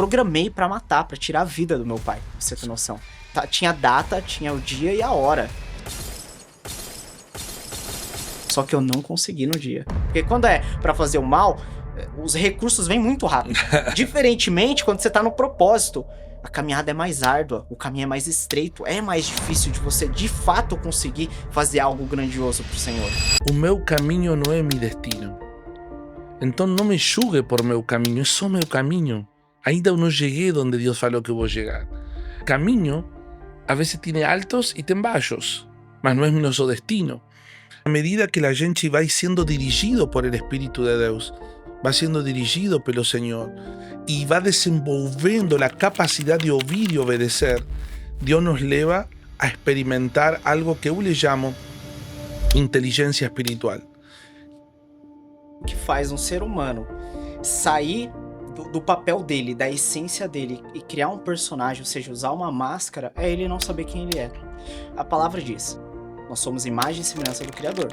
programei pra matar, pra tirar a vida do meu pai, pra você ter noção. Tinha data, tinha o dia e a hora. Só que eu não consegui no dia. Porque quando é pra fazer o mal, os recursos vêm muito rápido. Diferentemente, quando você tá no propósito, a caminhada é mais árdua, o caminho é mais estreito, é mais difícil de você, de fato, conseguir fazer algo grandioso pro Senhor. O meu caminho não é meu destino. Então não me julgue por meu caminho, é só meu caminho. Ainda eu não cheguei onde Deus falou que eu vou chegar. Caminho, a veces tiene altos y tiene bajos, mas no es nuestro destino. A medida que la gente va siendo dirigido por el Espíritu de Dios, va siendo dirigido pelo Señor y va desenvolvendo la capacidad de oír y obedecer, Dios nos lleva a experimentar algo que yo le llamo inteligência espiritual. O que faz um ser humano sair do papel dele, da essência dele e criar um personagem, ou seja, usar uma máscara, é ele não saber quem ele é. A palavra diz, nós somos imagem e semelhança do Criador.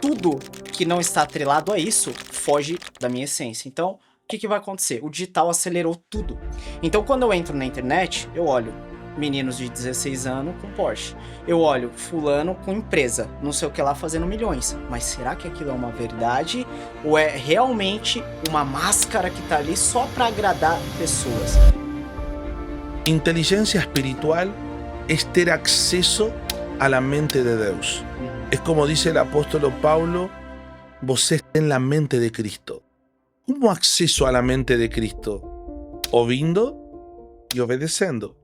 Tudo que não está atrelado a isso foge da minha essência. Então, o que vai acontecer? O digital acelerou tudo. Então, quando eu entro na internet, eu olho meninos de 16 anos com Porsche. Eu olho fulano com empresa, não sei o que lá, fazendo milhões. Mas será que aquilo é uma verdade? Ou é realmente uma máscara que tá ali só para agradar pessoas? Inteligência espiritual é ter acesso à mente de Deus. É como diz o apóstolo Paulo, você tem na mente de Cristo. Como acesso à mente de Cristo? Ouvindo e obedecendo.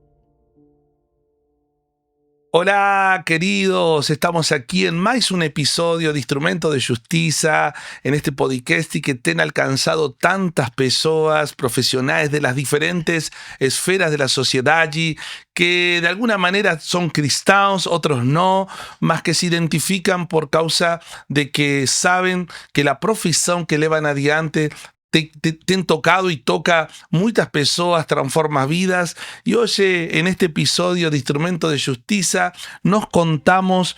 Hola queridos, estamos aquí en más un episodio de Instrumento de Justicia, en este podcast que te han alcanzado tantas personas profesionales de las diferentes esferas de la sociedad que de alguna manera son cristianos, otros no, más que se identifican por causa de que saben que la profesión que llevan adiante te han tocado y toca muchas personas, transforma vidas. Y hoy en este episodio de Instrumento de Justicia nos contamos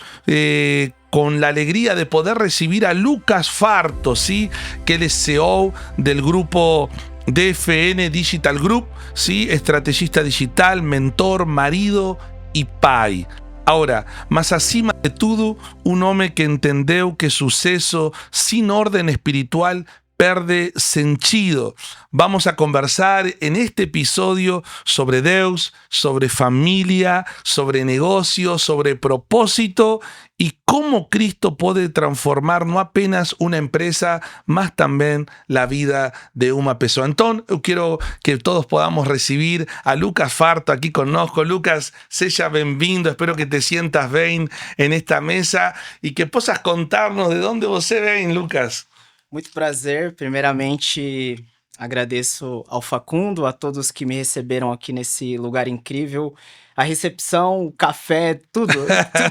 con la alegría de poder recibir a Lucas Farto, ¿sí? Que él es CEO del grupo DFN Digital Group, ¿sí? Estrategista digital, mentor, marido y pai. Ahora, más acima de todo, un hombre que entendeu que suceso sin orden espiritual perde sentido. Vamos a conversar en este episodio sobre Deus, sobre familia, sobre negocio, sobre propósito y cómo Cristo puede transformar no apenas una empresa, mas también la vida de una persona. Entonces, yo quiero que todos podamos recibir a Lucas Farto aquí conosco. Lucas, seja bem-vindo. Espero que te sientas bien en esta mesa y que puedas contarnos de dónde você vem, Lucas. Muito prazer. Primeiramente, agradeço ao Facundo, a todos que me receberam aqui nesse lugar incrível. A recepção, o café, tudo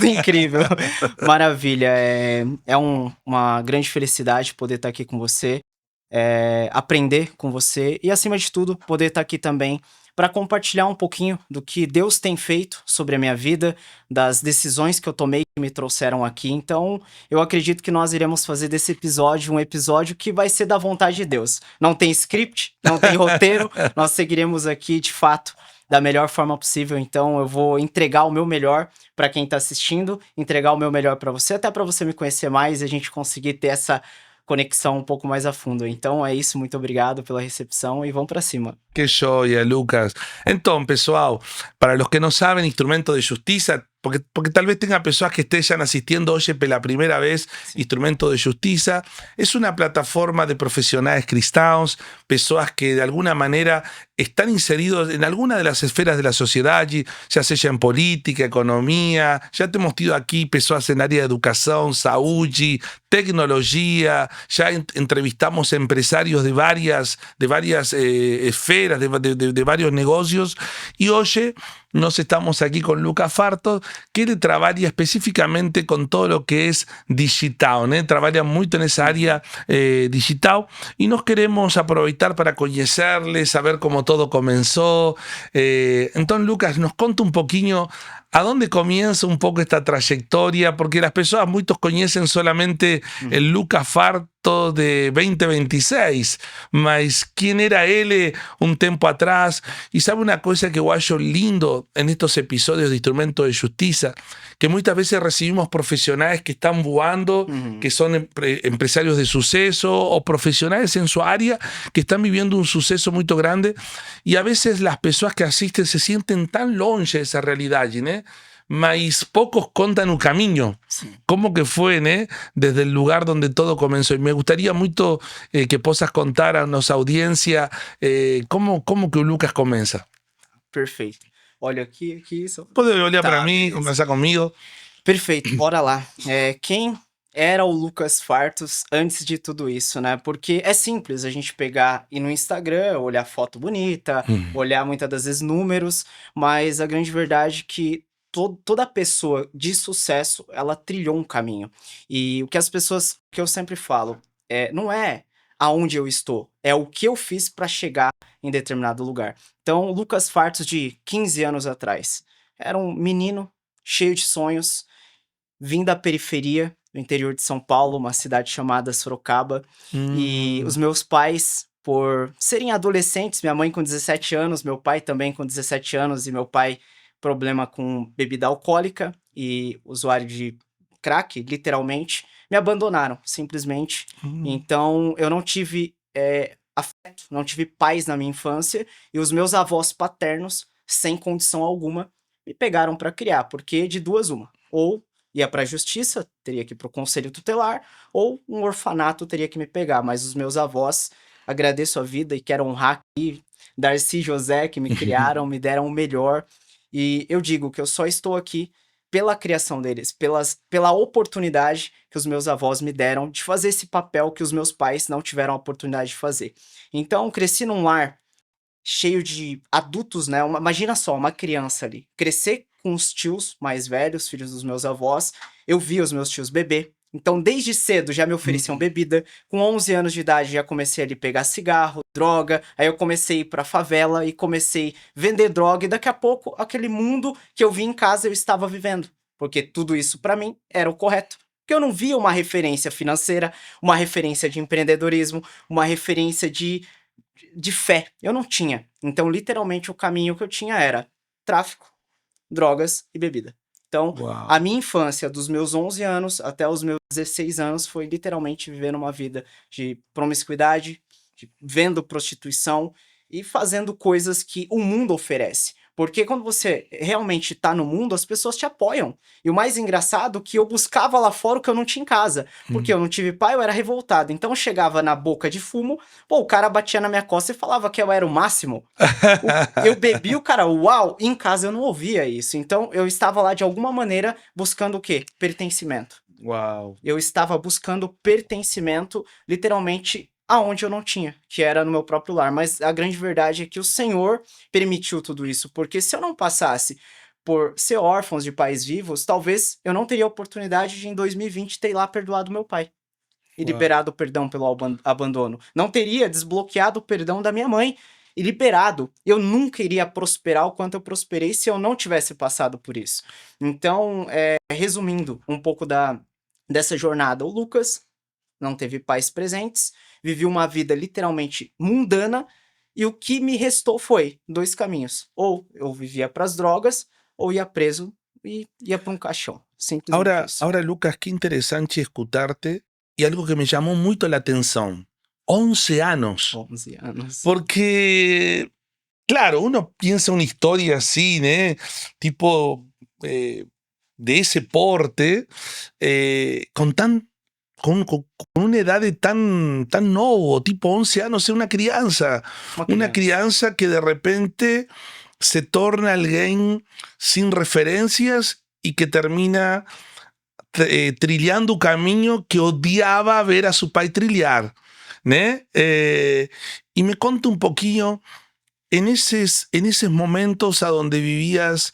incrível. Maravilha. Uma grande felicidade poder estar aqui com você, aprender com você e, acima de tudo, poder estar aqui também para compartilhar um pouquinho do que Deus tem feito sobre a minha vida, das decisões que eu tomei que me trouxeram aqui. Então, eu acredito que nós iremos fazer desse episódio um episódio que vai ser da vontade de Deus. Não tem script, não tem roteiro, nós seguiremos aqui, de fato, da melhor forma possível. Então, eu vou entregar o meu melhor para quem está assistindo, entregar o meu melhor para você, até para você me conhecer mais e a gente conseguir ter essa conexão um pouco mais a fundo. Então é isso, muito obrigado pela recepção e vamos para cima. Que joia, Lucas. Então, pessoal, para los que no saben, Instrumento de Justicia, porque tal vez tenga personas que estén asistiendo hoy por la primera vez, sí. Instrumento de Justicia es una plataforma de profesionales cristianos, personas que de alguna manera están inseridos en alguna de las esferas de la sociedad, ya sea en política, economía. Ya te hemos tenido aquí personas en área de educación, salud, tecnología. Ya entrevistamos empresarios de varias esferas, de varios negocios. Y hoy nos estamos aquí con Lucas Farto, que él trabaja específicamente con todo lo que es digital, ¿no? Trabaja mucho en esa área digital y nos queremos aprovechar para conocerle, saber cómo todo comenzó. Entonces, Lucas, nos conta un poquillo ¿A dónde comienza un poco esta trayectoria? Porque las personas, muchos conocen solamente el Lucas Farto de 2026, mas quién era él un tiempo atrás. Y sabe una cosa que guayo lindo en estos episodios de Instrumento de Justicia, que muchas veces recibimos profesionales que están voando, que son empresarios de suceso o profesionales en su área que están viviendo un suceso muy grande, y a veces las personas que asisten se sienten tan longe de esa realidad, ¿no? Mas pocos contan un camino. Sim. ¿Cómo que fue, ¿no? Desde el lugar donde todo comenzó? Y me gustaría mucho que puedas contar a nuestra audiencia cómo que o Lucas comienza. Perfeito. Olha aqui só. Pode olhar Tá, para mim, beleza. conversar comigo. Perfeito, bora lá. Quem era o Lucas Fartos antes de tudo isso, né? Porque é simples a gente pegar e no Instagram, olhar foto bonita, olhar muitas das vezes números, mas a grande verdade é que toda pessoa de sucesso, ela trilhou um caminho. E o que as pessoas, que eu sempre falo, não é aonde eu estou, é o que eu fiz para chegar em determinado lugar. Então, o Lucas Fartos de 15 anos atrás era um menino cheio de sonhos, vim da periferia, do interior de São Paulo, uma cidade chamada Sorocaba, e os meus pais, por serem adolescentes, minha mãe com 17 anos, meu pai também com 17 anos, e meu pai problema com bebida alcoólica e usuário de crack, literalmente, me abandonaram, simplesmente. Então, eu não tive afeto, não tive paz na minha infância, e os meus avós paternos, sem condição alguma, me pegaram para criar, porque de duas uma, ou ia para a justiça, teria que ir para o conselho tutelar, ou um orfanato teria que me pegar, mas os meus avós, agradeço a vida e quero honrar aqui, Darcy e José, que me criaram, me deram o melhor, e eu digo que eu só estou aqui pela criação deles, pela oportunidade que os meus avós me deram de fazer esse papel que os meus pais não tiveram a oportunidade de fazer. Então, cresci num lar cheio de adultos, né? Imagina só, uma criança ali, crescer com os tios mais velhos, filhos dos meus avós, eu vi os meus tios beber, então desde cedo já me ofereciam bebida, com 11 anos de idade já comecei a pegar cigarro, droga, aí eu comecei a ir pra favela e comecei a vender droga, e daqui a pouco aquele mundo que eu vi em casa eu estava vivendo, porque tudo isso pra mim era o correto. Porque eu não via uma referência financeira, uma referência de empreendedorismo, uma referência de fé. Eu não tinha. Então, literalmente, o caminho que eu tinha era tráfico, drogas e bebida. Então, Uau. a minha infância, dos meus 11 anos até os meus 16 anos, foi literalmente vivendo uma vida de promiscuidade, vendo prostituição e fazendo coisas que o mundo oferece. Porque quando você realmente tá no mundo, as pessoas te apoiam. E o mais engraçado é que eu buscava lá fora o que eu não tinha em casa. Porque eu não tive pai, eu era revoltado. Então eu chegava na boca de fumo, pô, o cara batia na minha costa e falava que eu era o máximo. Eu bebi, o cara, uau! E em casa eu não ouvia isso. Então eu estava lá de alguma maneira buscando o quê? Pertencimento. Uau. Eu estava buscando pertencimento, literalmente, aonde eu não tinha, que era no meu próprio lar. Mas a grande verdade é que o Senhor permitiu tudo isso, porque se eu não passasse por ser órfãos de pais vivos, talvez eu não teria a oportunidade de em 2020 ter lá perdoado meu pai e Uau. liberado o perdão pelo abandono. Não teria desbloqueado o perdão da minha mãe e liberado. Eu nunca iria prosperar o quanto eu prosperei se eu não tivesse passado por isso. Então, resumindo um pouco dessa jornada, o Lucas não teve pais presentes, vivi uma vida literalmente mundana, e o que me restou foi dois caminhos. Ou eu vivia para as drogas, ou ia preso e ia para um caixão. Simplesmente isso. Ahora, Lucas, qué interesante escucharte y algo que me llamó mucho la atención. 11 años. 11 anos. Porque, claro, uno piensa una historia así, ¿no? Tipo de ese porte, con una edad de tan nuevo, tipo 11 años, es una crianza. Una crianza que de repente se torna alguien sin referencias y que termina trillando un camino que odiaba ver a su pai trillar, ¿no? Y me conta un poquillo en esos momentos a donde vivías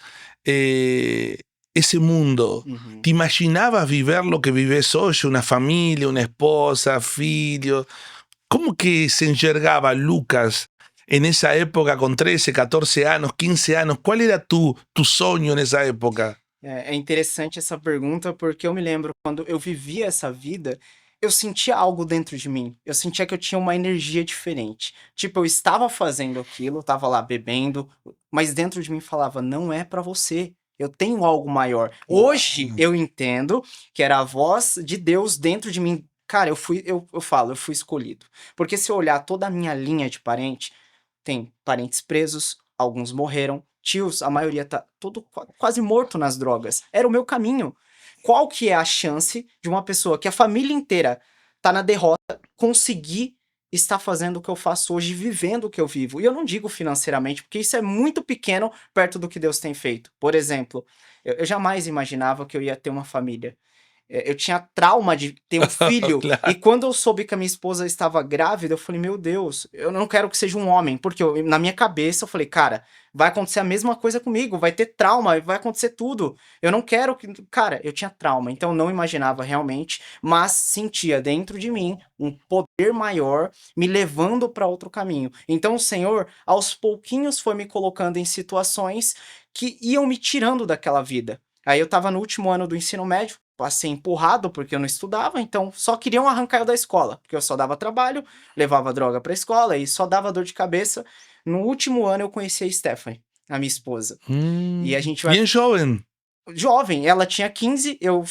ese mundo. ¿Te imaginabas vivir lo que vives hoy? Una familia, una esposa, filhos. ¿Cómo que se enxergaba Lucas en esa época con 13, 14 años, 15 años? ¿Cuál era tu sueño en esa época? É interessante essa pergunta, porque eu me lembro quando eu vivia essa vida, eu sentia algo dentro de mim. Eu sentia que eu tinha uma energia diferente. Tipo, eu estava fazendo aquilo, eu estava lá bebendo, mas dentro de mim falava: "Não é pra você, eu tenho algo maior". Hoje Uau. eu entendo que era a voz de Deus dentro de mim. Cara, eu falo, eu fui escolhido. Porque se eu olhar toda a minha linha de parente, tem parentes presos, alguns morreram, tios, a maioria tá todo quase morto nas drogas. Era o meu caminho. Qual que é a chance de uma pessoa que a família inteira tá na derrota conseguir estar fazendo o que eu faço hoje, vivendo o que eu vivo? E eu não digo financeiramente, porque isso é muito pequeno perto do que Deus tem feito. Por exemplo, eu jamais imaginava que eu ia ter uma família. Eu tinha trauma de ter um filho, e Claro. quando eu soube que a minha esposa estava grávida, eu falei: "Meu Deus, eu não quero que seja um homem", porque na minha cabeça eu falei: "Cara, vai acontecer a mesma coisa comigo, vai ter trauma, vai acontecer tudo. Eu não quero que", cara, eu tinha trauma, então eu não imaginava realmente, mas sentia dentro de mim um poder maior me levando para outro caminho. Então o Senhor, aos pouquinhos, foi me colocando em situações que iam me tirando daquela vida. Aí eu estava no último ano do ensino médio, passei empurrado porque eu não estudava, então só queriam arrancar eu da escola, porque eu só dava trabalho, levava droga pra escola e só dava dor de cabeça. No último ano eu conheci a Stephanie, a minha esposa. E a gente vai Bien joven. jovem, ela tinha 15, eu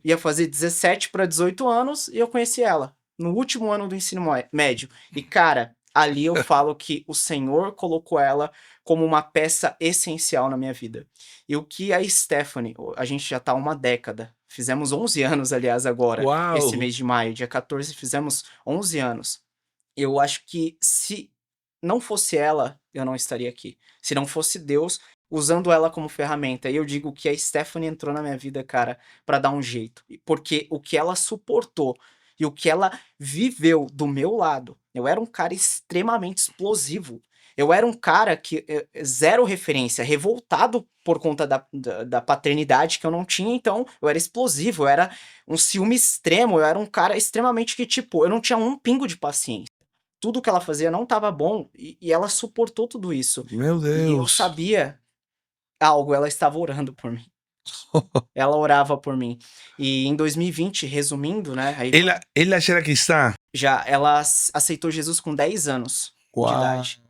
ia fazer 17 para 18 anos e eu conheci ela no último ano do ensino médio. E cara, ali eu falo que o Senhor colocou ela como uma peça essencial na minha vida. E o que a Stephanie, a gente já tá há uma década, fizemos 11 anos, aliás, agora, esse Wow. mês de maio, dia 14, fizemos 11 anos. Eu acho que se não fosse ela, eu não estaria aqui. Se não fosse Deus usando ela como ferramenta. E eu digo que a Stephanie entrou na minha vida, cara, pra dar um jeito. Porque o que ela suportou e o que ela viveu do meu lado, eu era um cara extremamente explosivo. Eu era um cara que zero referência, revoltado por conta da paternidade que eu não tinha, então eu era explosivo, eu era um ciúme extremo, eu era um cara extremamente que, tipo, eu não tinha um pingo de paciência. Tudo que ela fazia não estava bom e ela suportou tudo isso. Meu E eu Deus. sabia algo, ela estava orando por mim. Ela orava por mim. E em 2020, resumindo, né, aí Ella ya era cristã. já ela aceitou Jesus com 10 anos de Wow. idade.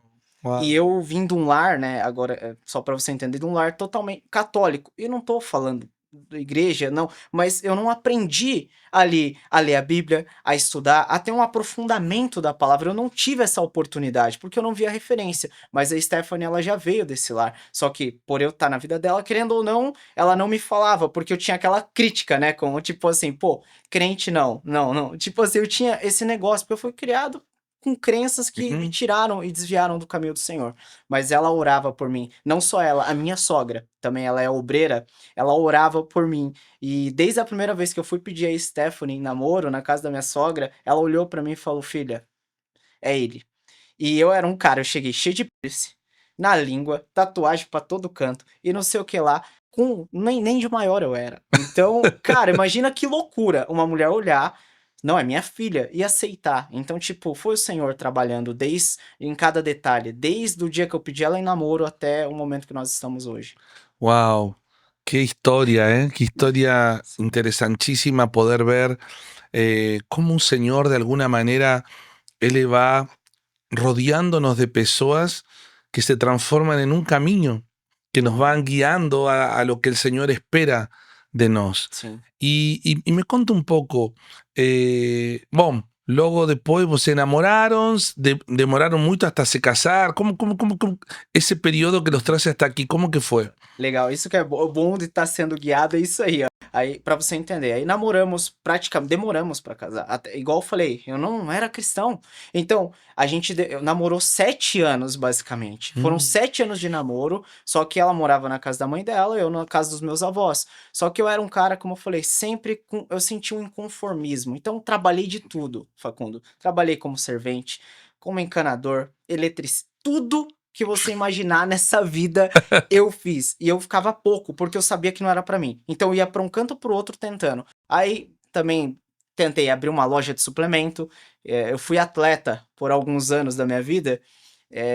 E Wow. eu vim de um lar, né, agora, só para você entender, de um lar totalmente católico. E não tô falando da igreja, não, mas eu não aprendi ali a ler a Bíblia, a estudar, a ter um aprofundamento da palavra. Eu não tive essa oportunidade, porque eu não via referência. Mas a Stephanie, ela já veio desse lar. Só que, por eu estar na vida dela, querendo ou não, ela não me falava, porque eu tinha aquela crítica, né, como tipo assim, pô, crente não, não, não. Tipo assim, eu tinha esse negócio, porque eu fui criado com crenças que me Ujú. tiraram e desviaram do caminho do Senhor. Mas ela orava por mim, não só ela, a minha sogra, também ela é obreira, ela orava por mim. E desde a primeira vez que eu fui pedir a Stephanie em namoro na casa da minha sogra, ela olhou pra mim e falou: "Filha, é ele". E eu era um cara, eu cheguei cheio de piercing na língua, tatuagem pra todo canto e não sei o que lá, com nem de maior eu era. Então, cara, imagina que loucura uma mulher olhar, não, é minha filha, e aceitar. Então, tipo, foi o Senhor trabalhando em cada detalhe, desde o dia que eu pedi ela em namoro até o momento que nós estamos hoje. Wow. Qué historia, ¿eh? Qué historia Sim. interesantísima poder ver cómo un Señor de alguna manera, Él va rodeándonos de personas que se transforman en un camino, que nos van guiando a lo que el Señor espera de nos. Sim. Y me conta un pouco, bom, logo depois se enamoraram, demoraram muito hasta se casar, como esse período que los trouxe hasta aqui, como que foi? Legal, isso que é o bom de estar sendo guiado é isso aí, ó. Aí, pra você entender, aí namoramos, praticamente demoramos pra casar, até igual eu falei, eu não era cristão, então a gente namorou 7 anos basicamente, foram Hum. 7 anos de namoro, só que ela morava na casa da mãe dela, eu na casa dos meus avós, só que eu era um cara, como eu falei, sempre eu senti um inconformismo, então trabalhei de tudo, Facundo, trabalhei como servente, como encanador, eletricista, tudo que você imaginar nessa vida eu fiz. E eu ficava pouco, porque eu sabia que não era pra mim. Então eu ia pra um canto ou para o outro tentando. Aí também tentei abrir uma loja de suplemento. Eu fui atleta por alguns anos da minha vida.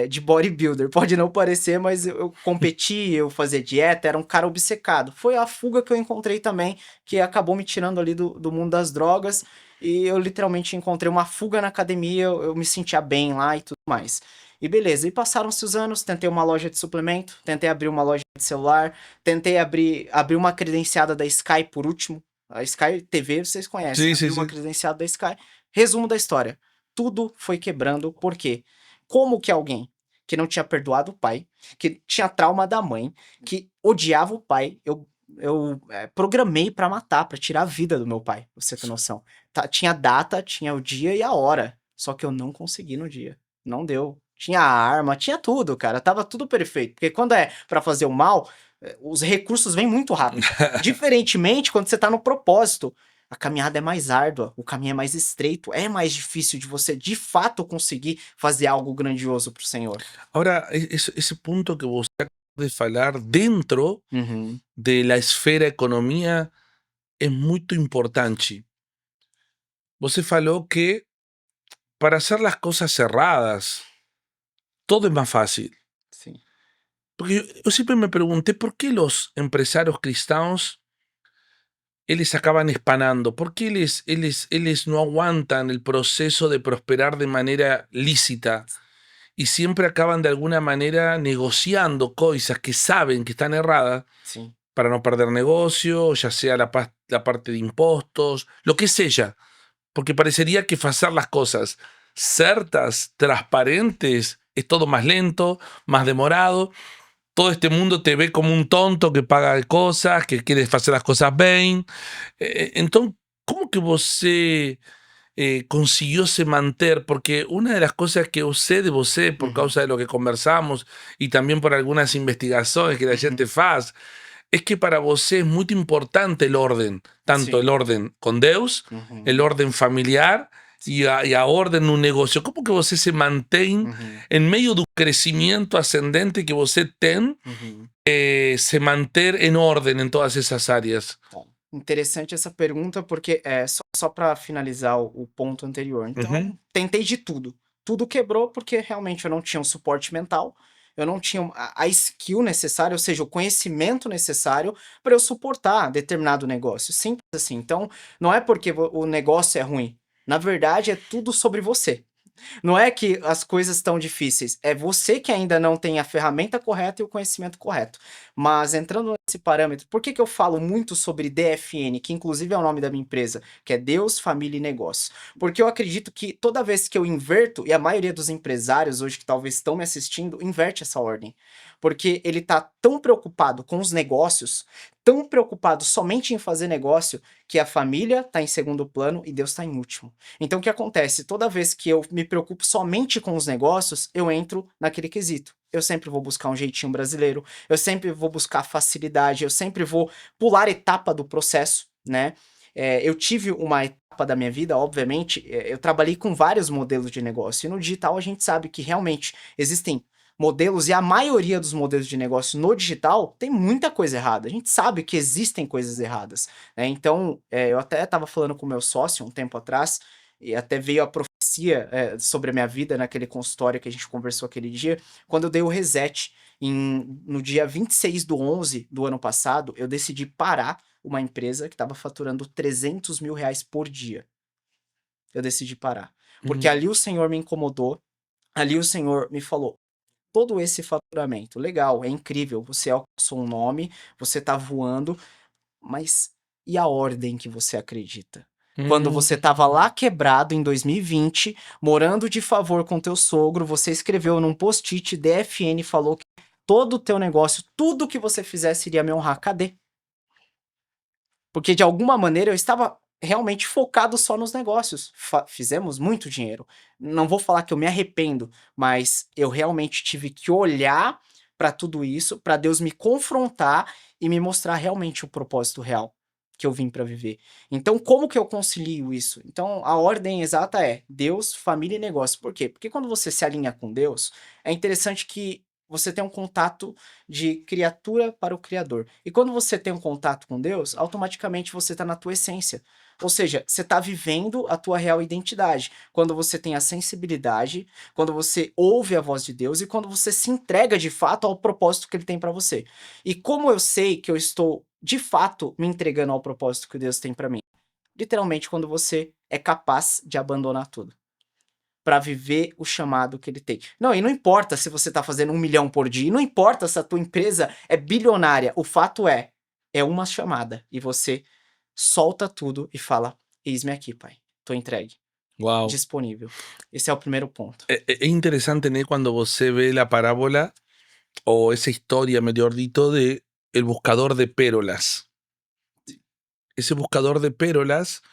de bodybuilder. Pode não parecer, mas eu competi, eu fazia dieta, era um cara obcecado. Foi a fuga que eu encontrei também, que acabou me tirando ali do mundo das drogas, e eu literalmente encontrei uma fuga na academia, eu me sentia bem lá e tudo mais. E beleza, e passaram-se os anos, tentei uma loja de suplemento, tentei abrir uma loja de celular, tentei abrir uma credenciada da Sky por último. A Sky TV, vocês conhecem, Sí, abri sí, uma sí. credenciada da Sky. Resumo da história, tudo foi quebrando, por quê? Como que alguém que não tinha perdoado o pai, que tinha trauma da mãe, que odiava o pai, eu programei pra matar, pra tirar a vida do meu pai, pra você ter noção. Tinha data, tinha o dia e a hora, só que eu não consegui no dia. Não deu. Tinha arma, tinha tudo, cara. Tava tudo perfeito. Porque quando é pra fazer o mal, os recursos vêm muito rápido. Diferentemente, quando você tá no propósito, a caminhada é mais árdua, o caminho é mais estreito, é mais difícil de você de fato conseguir fazer algo grandioso pro Senhor. Ahora, ese punto que vos acabas de falar dentro Uhum. de la esfera economía es muy importante. Você falou que para hacer las cosas cerradas, todo es más fácil. Sim. Porque yo siempre me pregunté por qué los empresarios cristianos, eles acaban espanando, por qué eles no aguantan el proceso de prosperar de manera lícita y siempre acaban de alguna manera negociando cosas que saben que están erradas Sim. para no perder negocio, ya sea la parte de impuestos, lo que sea. Porque parecería que hacer las cosas certas, transparentes, es todo más lento, más demorado. Todo este mundo te ve como un tonto que paga cosas, que quiere hacer las cosas bien. Entonces, ¿cómo que você consiguió se manter? Porque una de las cosas que yo sé de você, por Uhum. causa de lo que conversamos y también por algunas investigaciones que la gente hace, es que para você es muy importante el orden, tanto Sim. el orden con Deus, el Uhum. orden familiar y a orden no negocio. ¿Cómo que você se mantém Uhum. en medio do crecimiento ascendente que você tem, Uhum. se manter en orden en todas esas áreas? Tá. Interessante essa pergunta, porque só para finalizar o ponto anterior. Ujú. Então, tentei de tudo. Tudo quebrou porque realmente eu não tinha um suporte mental, eu não tinha a skill necessária, ou seja, o conhecimento necessário para eu suportar determinado negócio. Simples assim. Então, não é porque o negócio é ruim. Na verdade, é tudo sobre você. Não é que as coisas estão difíceis, é você que ainda não tem a ferramenta correta e o conhecimento correto. Mas entrando nesse parâmetro, por que que eu falo muito sobre DFN, que inclusive é o nome da minha empresa, que é Deus, Família e Negócio? Porque eu acredito que toda vez que eu inverto, e a maioria dos empresários hoje que talvez estão me assistindo, inverte essa ordem. Porque ele tá tão preocupado com os negócios, tão preocupado somente em fazer negócio, que a família tá em segundo plano e Deus tá em último. Então o que acontece? Toda vez que eu me preocupo somente com os negócios, eu entro naquele quesito. Eu sempre vou buscar um jeitinho brasileiro, eu sempre vou buscar facilidade, eu sempre vou pular etapa do processo, né? Eu tive uma etapa da minha vida, obviamente, eu trabalhei com vários modelos de negócio, e no digital a gente sabe que realmente existem modelos, e a maioria dos modelos de negócio no digital tem muita coisa errada. A gente sabe que existem coisas erradas, né? Então, eu até estava falando com o meu sócio um tempo atrás, e até veio a profecia sobre a minha vida naquele consultório que a gente conversou aquele dia, quando eu dei o reset. No dia 26/11 do ano passado, eu decidi parar uma empresa que estava faturando R$ 300.000 por dia. Eu decidi parar. Porque Ujú. ali o Senhor me incomodou, ali o Senhor me falou: todo esse faturamento, legal, é incrível, você alcançou um nome, você tá voando, mas e a ordem que você acredita? Quando você estava lá Mm. quebrado em 2020, morando de favor com teu sogro, você escreveu num post-it DFN, falou que todo o teu negócio, tudo que você fizesse iria me honrar. Cadê? Porque de alguma maneira eu estava realmente focado só nos negócios. Fizemos muito dinheiro. Não vou falar que eu me arrependo, mas eu realmente tive que olhar para tudo isso, para Deus me confrontar e me mostrar realmente o propósito real que eu vim para viver. Então, como que eu concilio isso? Então, a ordem exata é Deus, família e negócio. Por quê? Porque quando você se alinha com Deus, é interessante que você tem um contato de criatura para o Criador. E quando você tem um contato com Deus, automaticamente você está na tua essência. Ou seja, você está vivendo a tua real identidade. Quando você tem a sensibilidade, quando você ouve a voz de Deus e quando você se entrega de fato ao propósito que ele tem para você. E como eu sei que eu estou de fato me entregando ao propósito que Deus tem para mim? Literalmente quando você é capaz de abandonar tudo para viver o chamado que ele tem. Não, e não importa se você tá fazendo 1 milhão por dia, e não importa se a tua empresa é bilionária, o fato é uma chamada, e você solta tudo e fala: "Eis-me aqui, pai, tô entregue, Wow. disponível". Esse é o primeiro ponto. Es interesante, ¿no? Cuando você ve la parábola o esa historia, mejor dicho, de el buscador de pérolas. Ese buscador de pérolas,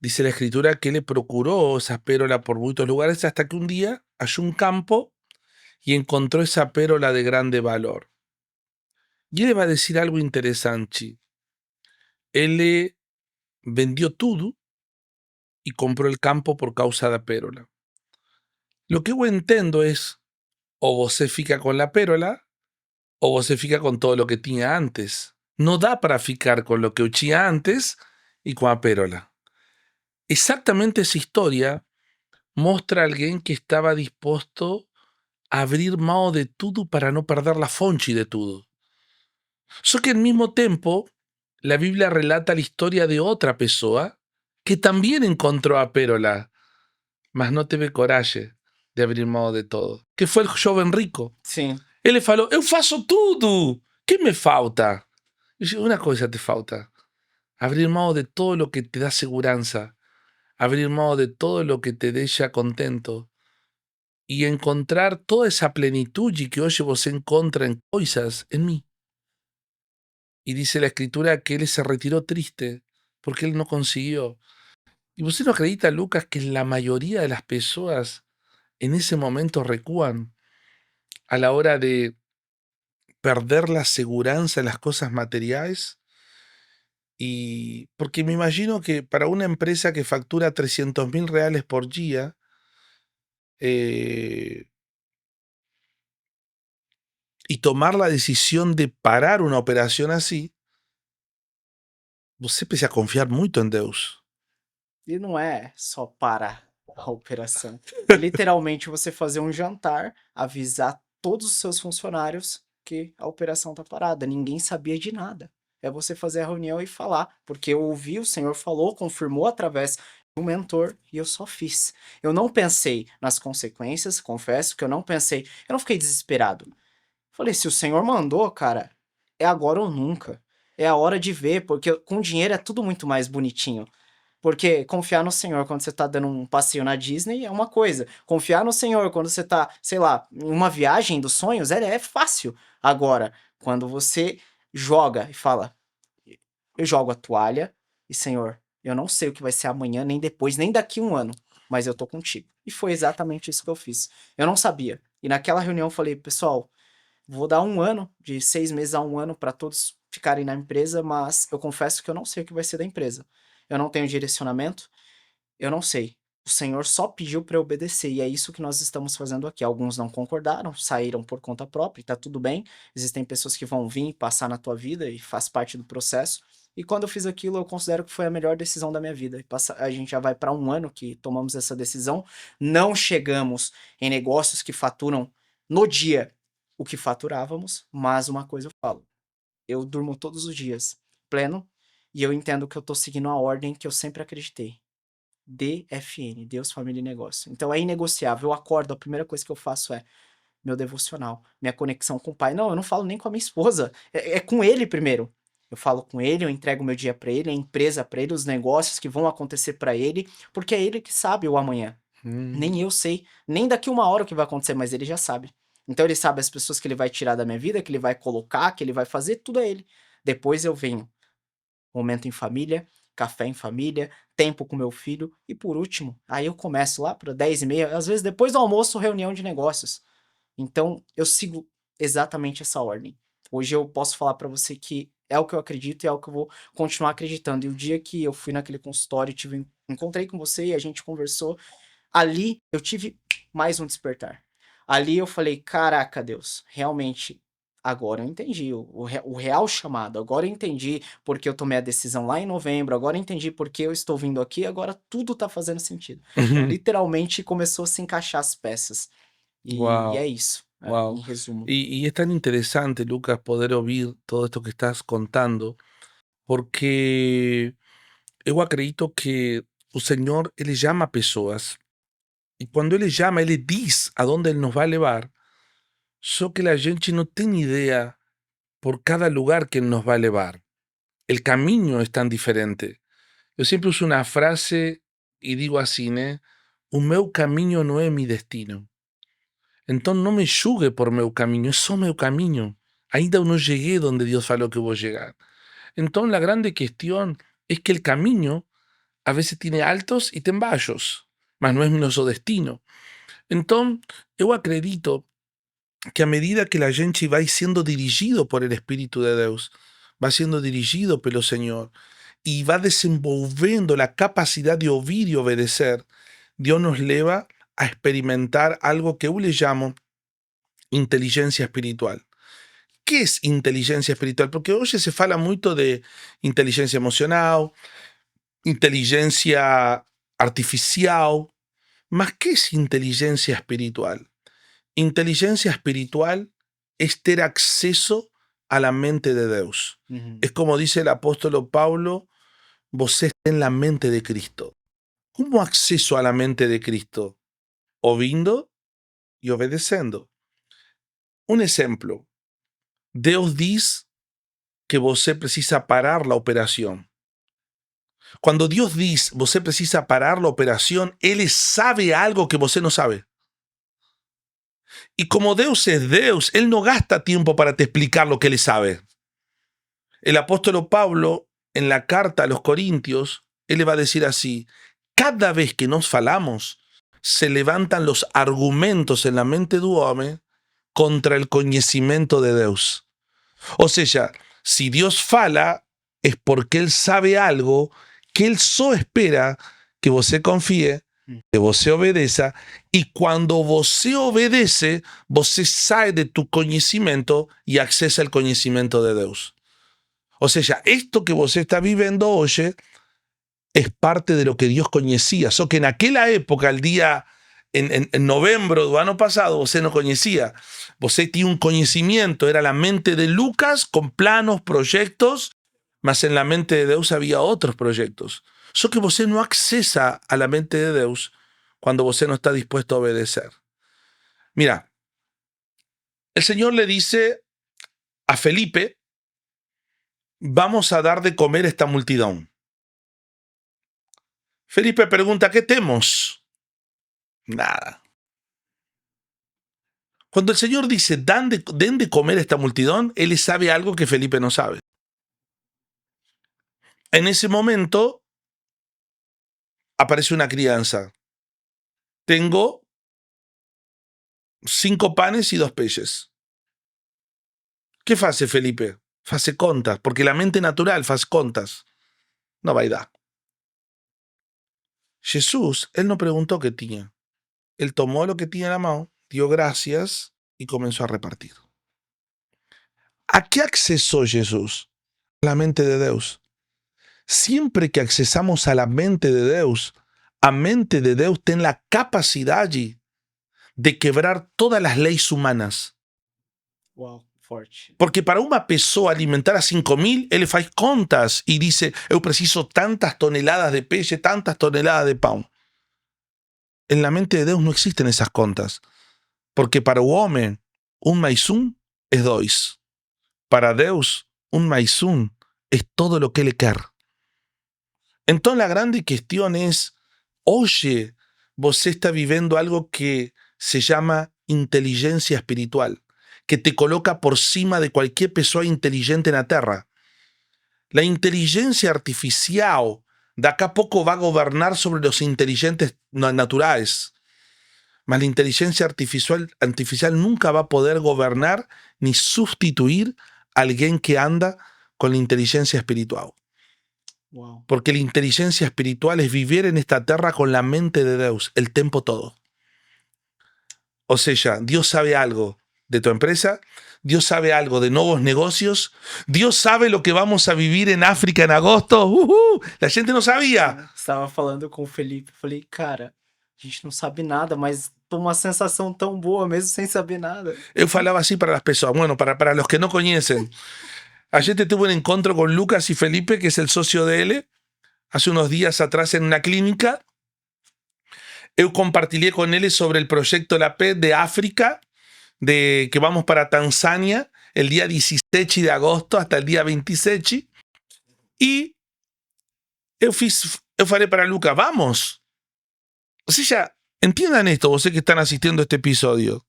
dice la escritura que le procuró esas pérolas por muchos lugares hasta que un día halló un campo y encontró esa pérola de grande valor. Y él va a decir algo interesante. Él le vendió todo y compró el campo por causa da pérola. Lo que yo entiendo es, o você fica con la pérola, o você fica con todo lo que tenía antes. No da para ficar con lo que eu tinha antes y con la pérola. Exactamente esa historia mostra a alguien que estaba dispuesto a abrir mão de todo para no perder la fonte de todo. Só que al mismo tiempo, la Biblia relata la historia de otra pessoa que también encontró a pérola, mas no teve coragem de abrir mão de todo, que foi o jovem rico. Sim. Ele falou: eu faço tudo, que me falta? Eu disse, uma coisa te falta, abrir mão de todo o que te dá segurança, abrir mão de todo o que te deixa contento e encontrar toda essa plenitude que hoje você encontra em coisas em mim. Y dice la escritura que él se retiró triste porque él no consiguió. ¿Y usted no acredita, Lucas, que la mayoría de las personas en ese momento recúan a la hora de perder la seguridad en las cosas materiales? Y porque me imagino que para una empresa que factura 300.000 reales por día, y tomar la decisión de parar una operación así, você precisa confiar muito em Deus. E não é só parar a operação. É literalmente você fazer um jantar, avisar todos os seus funcionários que a operação tá parada. Ninguém sabia de nada. É você fazer a reunião e falar, porque eu ouvi, o Senhor falou, confirmou através do mentor e eu só fiz. Eu não pensei nas consequências, confesso que eu não fiquei desesperado. Falei, se o Senhor mandou, cara, é agora ou nunca. É a hora de ver, porque com dinheiro é tudo muito mais bonitinho. Porque confiar no Senhor quando você tá dando um passeio na Disney é uma coisa. Confiar no Senhor quando você tá, sei lá, em uma viagem dos sonhos é fácil. Agora, quando você joga e fala, eu jogo a toalha e Senhor, eu não sei o que vai ser amanhã, nem depois, nem daqui um ano, mas eu tô contigo. E foi exatamente isso que eu fiz. Eu não sabia. E naquela reunião eu falei, pessoal, vou dar 1 ano, de 6 meses a 1 ano para todos ficarem na empresa, mas eu confesso que eu não sei o que vai ser da empresa. Eu não tenho direcionamento, eu não sei. O Senhor só pediu para eu obedecer e é isso que nós estamos fazendo aqui. Alguns não concordaram, saíram por conta própria e tá tudo bem. Existem pessoas que vão vir passar na tua vida e faz parte do processo. E quando eu fiz aquilo, eu considero que foi a melhor decisão da minha vida. A gente já vai para 1 ano que tomamos essa decisão. Não chegamos em negócios que faturam no dia o que faturávamos, mas uma coisa eu falo, eu durmo todos os dias pleno e eu entendo que eu tô seguindo a ordem que eu sempre acreditei. DFN, Deus, Família e Negócio. Então é inegociável. Eu acordo, a primeira coisa que eu faço é meu devocional, minha conexão com o Pai. Não, eu não falo nem com a minha esposa, é com ele primeiro. Eu falo com ele, eu entrego meu dia pra ele, a empresa pra ele, os negócios que vão acontecer pra ele, porque é ele que sabe o amanhã. Nem eu sei, nem daqui 1 hora o que vai acontecer, mas ele já sabe. Então ele sabe as pessoas que ele vai tirar da minha vida, que ele vai colocar, que ele vai fazer, tudo é ele. Depois eu venho. Momento em família, café em família, tempo com meu filho e por último, aí eu começo lá para 10h30, às vezes depois do almoço, reunião de negócios. Então eu sigo exatamente essa ordem. Hoje eu posso falar para você que é o que eu acredito e é o que eu vou continuar acreditando. E o dia que eu fui naquele consultório, encontrei com você e a gente conversou, ali eu tive mais um despertar. Ali eu falei: "Caraca, Deus, realmente, agora eu entendi o real chamado, agora eu entendi porque eu tomei a decisão lá em novembro, agora eu entendi porque eu estou vindo aqui, agora tudo tá fazendo sentido". Então, literalmente, começou a se encaixar as peças. E Wow, é isso, em wow. resumo. Y es tan interesante, Lucas, poder oír todo esto que estás contando, porque eu acredito que o Senhor, Ele chama pessoas, e quando Ele chama, Ele diz aonde Ele nos vai levar, só que a gente não tem ideia por cada lugar que Ele nos vai levar. El camino es tan diferente. Eu sempre uso uma frase e digo assim, né? O meu caminho não é mi destino. Então não me julgue por meu caminho, é só meu caminho. Ainda não cheguei onde Deus falou que eu vou chegar. Então la grande questão é que el camino a veces tiene altos y tem baixos, mas não é nosso destino. Então, eu acredito que a medida que a gente vai sendo dirigido por el Espíritu de Deus, va sendo dirigido pelo Senhor y va desenvolvendo la capacidad de oír y obedecer, Dios nos lleva a experimentar algo que yo le llamo inteligencia espiritual. ¿Qué es inteligencia espiritual? Porque hoy se fala mucho de inteligencia emocional, inteligencia artificial, mas ¿qué es inteligencia espiritual? Inteligencia espiritual es tener acceso a la mente de Dios. Uhum. Es como dice el apóstol Pablo, vos está en la mente de Cristo. ¿Cómo acceso a la mente de Cristo? Ouvindo y obedeciendo. Un ejemplo. Deus diz que você precisa parar la operación. Cuando Dios dice você precisa parar la operación, Él sabe algo que você no sabe. Y como Deus es Deus, Él no gasta tiempo para te explicar lo que Él sabe. El apóstol Pablo, en la carta a los Corintios, él le va a decir así: cada vez que nos falamos, se levantan los argumentos en la mente del hombre contra el conocimiento de Dios. O sea, si Dios fala, es porque Él sabe algo que Él solo espera que você confíe, que você obedeça, y cuando você obedece, você sai de tu conocimiento y accesa al conocimiento de Dios. O sea, esto que vos está viviendo hoy es parte de lo que Dios conocía. So que en aquella época, el día en noviembre del año pasado, vos no conocía. Vos tenía un conocimiento, era la mente de Lucas con planos, proyectos, mas en la mente de Dios había otros proyectos. So que vos no accesa a la mente de Dios cuando vos no está dispuesto a obedecer. Mira, el Señor le dice a Felipe: vamos a dar de comer a esta multitud. Felipe pregunta: ¿qué temos? Nada. Cuando el Señor dice, den de comer a esta multitud, Él sabe algo que Felipe no sabe. En ese momento aparece una crianza. Tengo 5 panes y 2 peces. ¿Qué hace Felipe? Hace contas, porque la mente natural hace contas. No va a dar. Jesús, Él no preguntó qué tenía. Él tomó lo que tenía en la mano, dio gracias y comenzó a repartir. ¿A qué accesó Jesús? A la mente de Dios. Siempre que accesamos a la mente de Dios, a mente de Dios tiene la capacidad allí de quebrar todas las leyes humanas. Uau, forte. Porque para una pessoa alimentar a 5.000, él faz contas y dice: eu preciso tantas toneladas de peixe, tantas toneladas de pão. En la mente de Dios no existen esas contas. Porque para o homem, 1 mais 1 es 2. Para Deus, 1 mais 1 es todo lo que Él quer. Entonces la grande cuestión es: oye, vos está viviendo algo que se llama inteligencia espiritual, que te coloca por cima de cualquier persona inteligente en la tierra. La inteligencia artificial de acá a poco va a gobernar sobre los inteligentes naturales, mas la inteligencia artificial nunca va a poder gobernar ni sustituir a alguien que anda con la inteligencia espiritual. Uau. Porque la inteligencia espiritual es vivir en esta tierra con la mente de Dios el tiempo todo. O sea, Dios sabe algo de tu empresa, Dios sabe algo de nuevos negocios, Dios sabe lo que vamos a vivir en África en agosto. La gente no sabía. Estava falando com o Felipe, falei, cara, a gente não sabe nada, mas tô uma sensação tão boa mesmo sem saber nada. Eu falaba así para las personas. Bueno, para los que no conocen. Ayer te tuve un encuentro con Lucas y Felipe, que es el socio de él, hace unos días atrás en una clínica. Eu compartilhei con él sobre el proyecto La PET de África, de que vamos para Tanzania el día 17 de agosto hasta el día 27. Y eu falei para Lucas, vamos. O sea, entiendan esto, vos que están asistiendo a este episodio.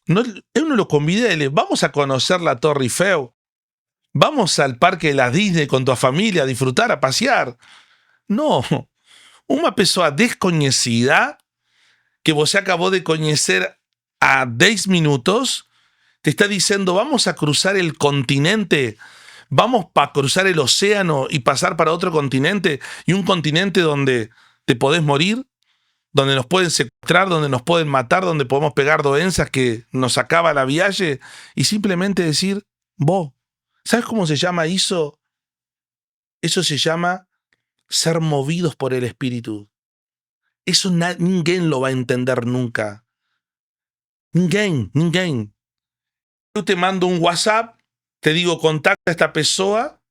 No, eu no lo convidé, vamos a conocer la Torre Eiffel, vamos al parque de la Disney con tu familia a disfrutar, a pasear. No, uma pessoa desconhecida que você acabó de conocer a 10 minutos te está diciendo, vamos a cruzar el continente, vamos a cruzar el océano y pasar para otro continente, y un continente donde te podés morir, donde nos pueden secuestrar, donde nos pueden matar, donde podemos pegar doenças que nos acaba la viaje, y simplemente decir, vos, ¿sabes cómo se llama eso? Eso se llama ser movidos por el Espíritu. Eso ninguém lo va a entender nunca. Ninguém. Yo te mando un WhatsApp, te digo, contacta a esta pessoa,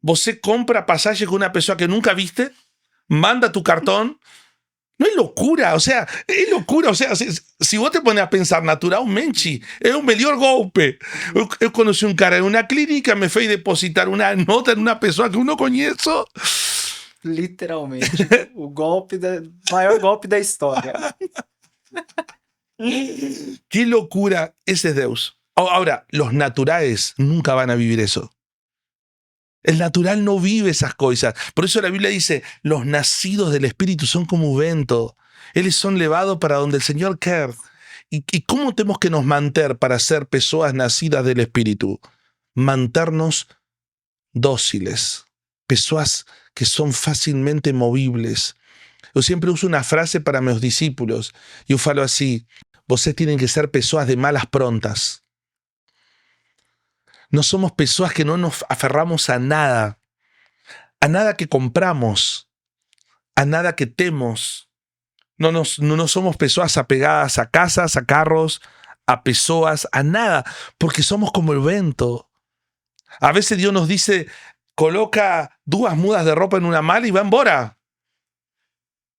você compra pasaje con una pessoa que nunca viste, manda tu cartón. No es locura, o sea, es locura. O sea, si vos te pones a pensar naturalmente, es un melhor golpe. Eu conocí un cara en una clínica, me fez depositar una nota en una pessoa que uno conheço. Literalmente. O maior golpe da história. Qué locura, ese es Deus. Ahora, los naturales nunca van a vivir eso. El natural no vive esas cosas. Por eso la Biblia dice, los nacidos del Espíritu son como vento. Eles son levados para donde el Señor quer. ¿Y cómo tenemos que nos mantener para ser personas nacidas del Espíritu? Mantenernos dóciles. Personas que son fácilmente movibles. Yo siempre uso una frase para mis discípulos. Yo falo así, vocês tienen que ser personas de malas prontas. No somos personas que no nos aferramos a nada que compramos, a nada que temos. No somos personas apegadas a casas, a carros, a pessoas, a nada, porque somos como el vento. A veces Dios nos dice, coloca 2 mudas de ropa en una mala y va embora.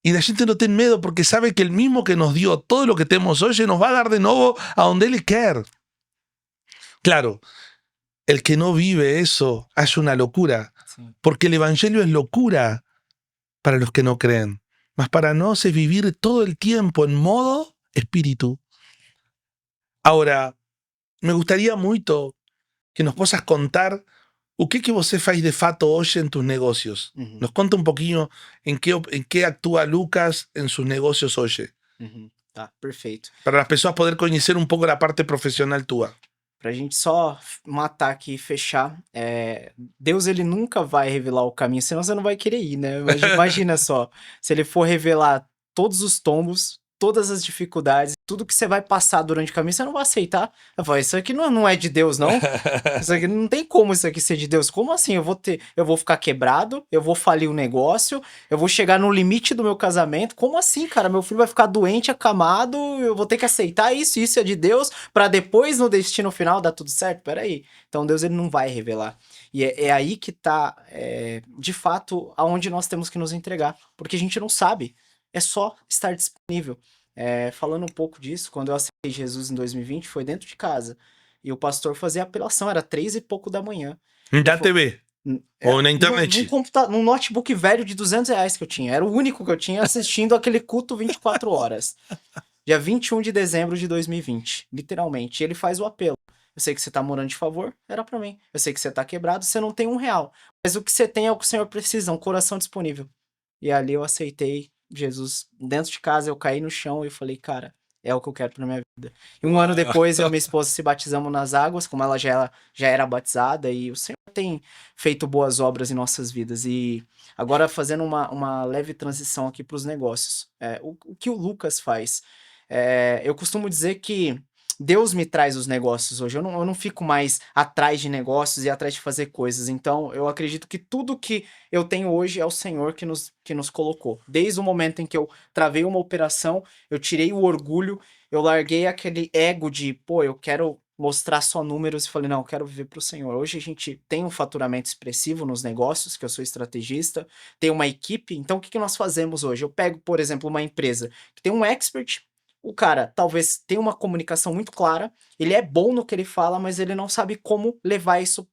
Y la gente no tiene miedo porque sabe que el mismo que nos dio todo lo que tenemos hoy nos va a dar de nuevo a donde Él quiere. Claro, el que no vive eso hace una locura, sí. Porque el evangelio es locura para los que no creen. Mas para nós es vivir todo el tiempo en modo espíritu. Ahora, me gustaría mucho que nos possas contar o que você faz de fato hoje en tus negocios. Nos conta un poquinho en qué actúa Lucas en sus negocios hoy. Tá, perfeito. Para las personas poder conocer un poco la parte profesional tua. Pra gente só matar aqui e fechar, Deus ele nunca vai revelar o caminho, senão você não vai querer ir, né? Imagina só, se ele for revelar todos os tombos, todas as dificuldades, tudo que você vai passar durante o caminho, você não vai aceitar. Eu falo, isso aqui não é de Deus, não. Isso aqui não tem como isso aqui ser de Deus. Como assim? Eu vou ficar quebrado, eu vou falir o negócio, eu vou chegar no limite do meu casamento. Como assim, cara? Meu filho vai ficar doente, acamado, eu vou ter que aceitar isso é de Deus, pra depois no destino final dar tudo certo? Peraí. Então Deus ele não vai revelar. E é aí que tá, de fato, aonde nós temos que nos entregar. Porque a gente não sabe. É só estar disponível. Falando um pouco disso, quando eu aceitei Jesus em 2020, foi dentro de casa. E o pastor fazia apelação, era 3 e pouco da manhã. Da TV? Ou na internet? Num notebook velho de R$200 que eu tinha. Era o único que eu tinha assistindo aquele culto 24 horas. Dia 21 de dezembro de 2020, literalmente. E ele faz o apelo. Eu sei que você tá morando de favor, era pra mim. Eu sei que você tá quebrado, você não tem R$1. Mas o que você tem é o que o Senhor precisa, um coração disponível. E ali eu aceitei Jesus dentro de casa, eu caí no chão e falei, cara, é o que eu quero pra minha vida. E um ano depois, eu e minha esposa se batizamos nas águas, como ela já era batizada, e o Senhor tem feito boas obras em nossas vidas. E agora fazendo uma leve transição aqui pros negócios. O que o Lucas faz? Eu costumo dizer que Deus me traz os negócios hoje. Eu não fico mais atrás de negócios e atrás de fazer coisas. Então, eu acredito que tudo que eu tenho hoje é o Senhor que nos colocou. Desde o momento em que eu travei uma operação, eu tirei o orgulho, eu larguei aquele ego de, pô, eu quero mostrar só números e falei, não, eu quero viver para o Senhor. Hoje a gente tem um faturamento expressivo nos negócios, que eu sou estrategista, tem uma equipe. Então, o que nós fazemos hoje? Eu pego, por exemplo, uma empresa que tem um expert. O cara talvez tenha uma comunicação muito clara, ele é bom no que ele fala, mas ele não sabe como levar isso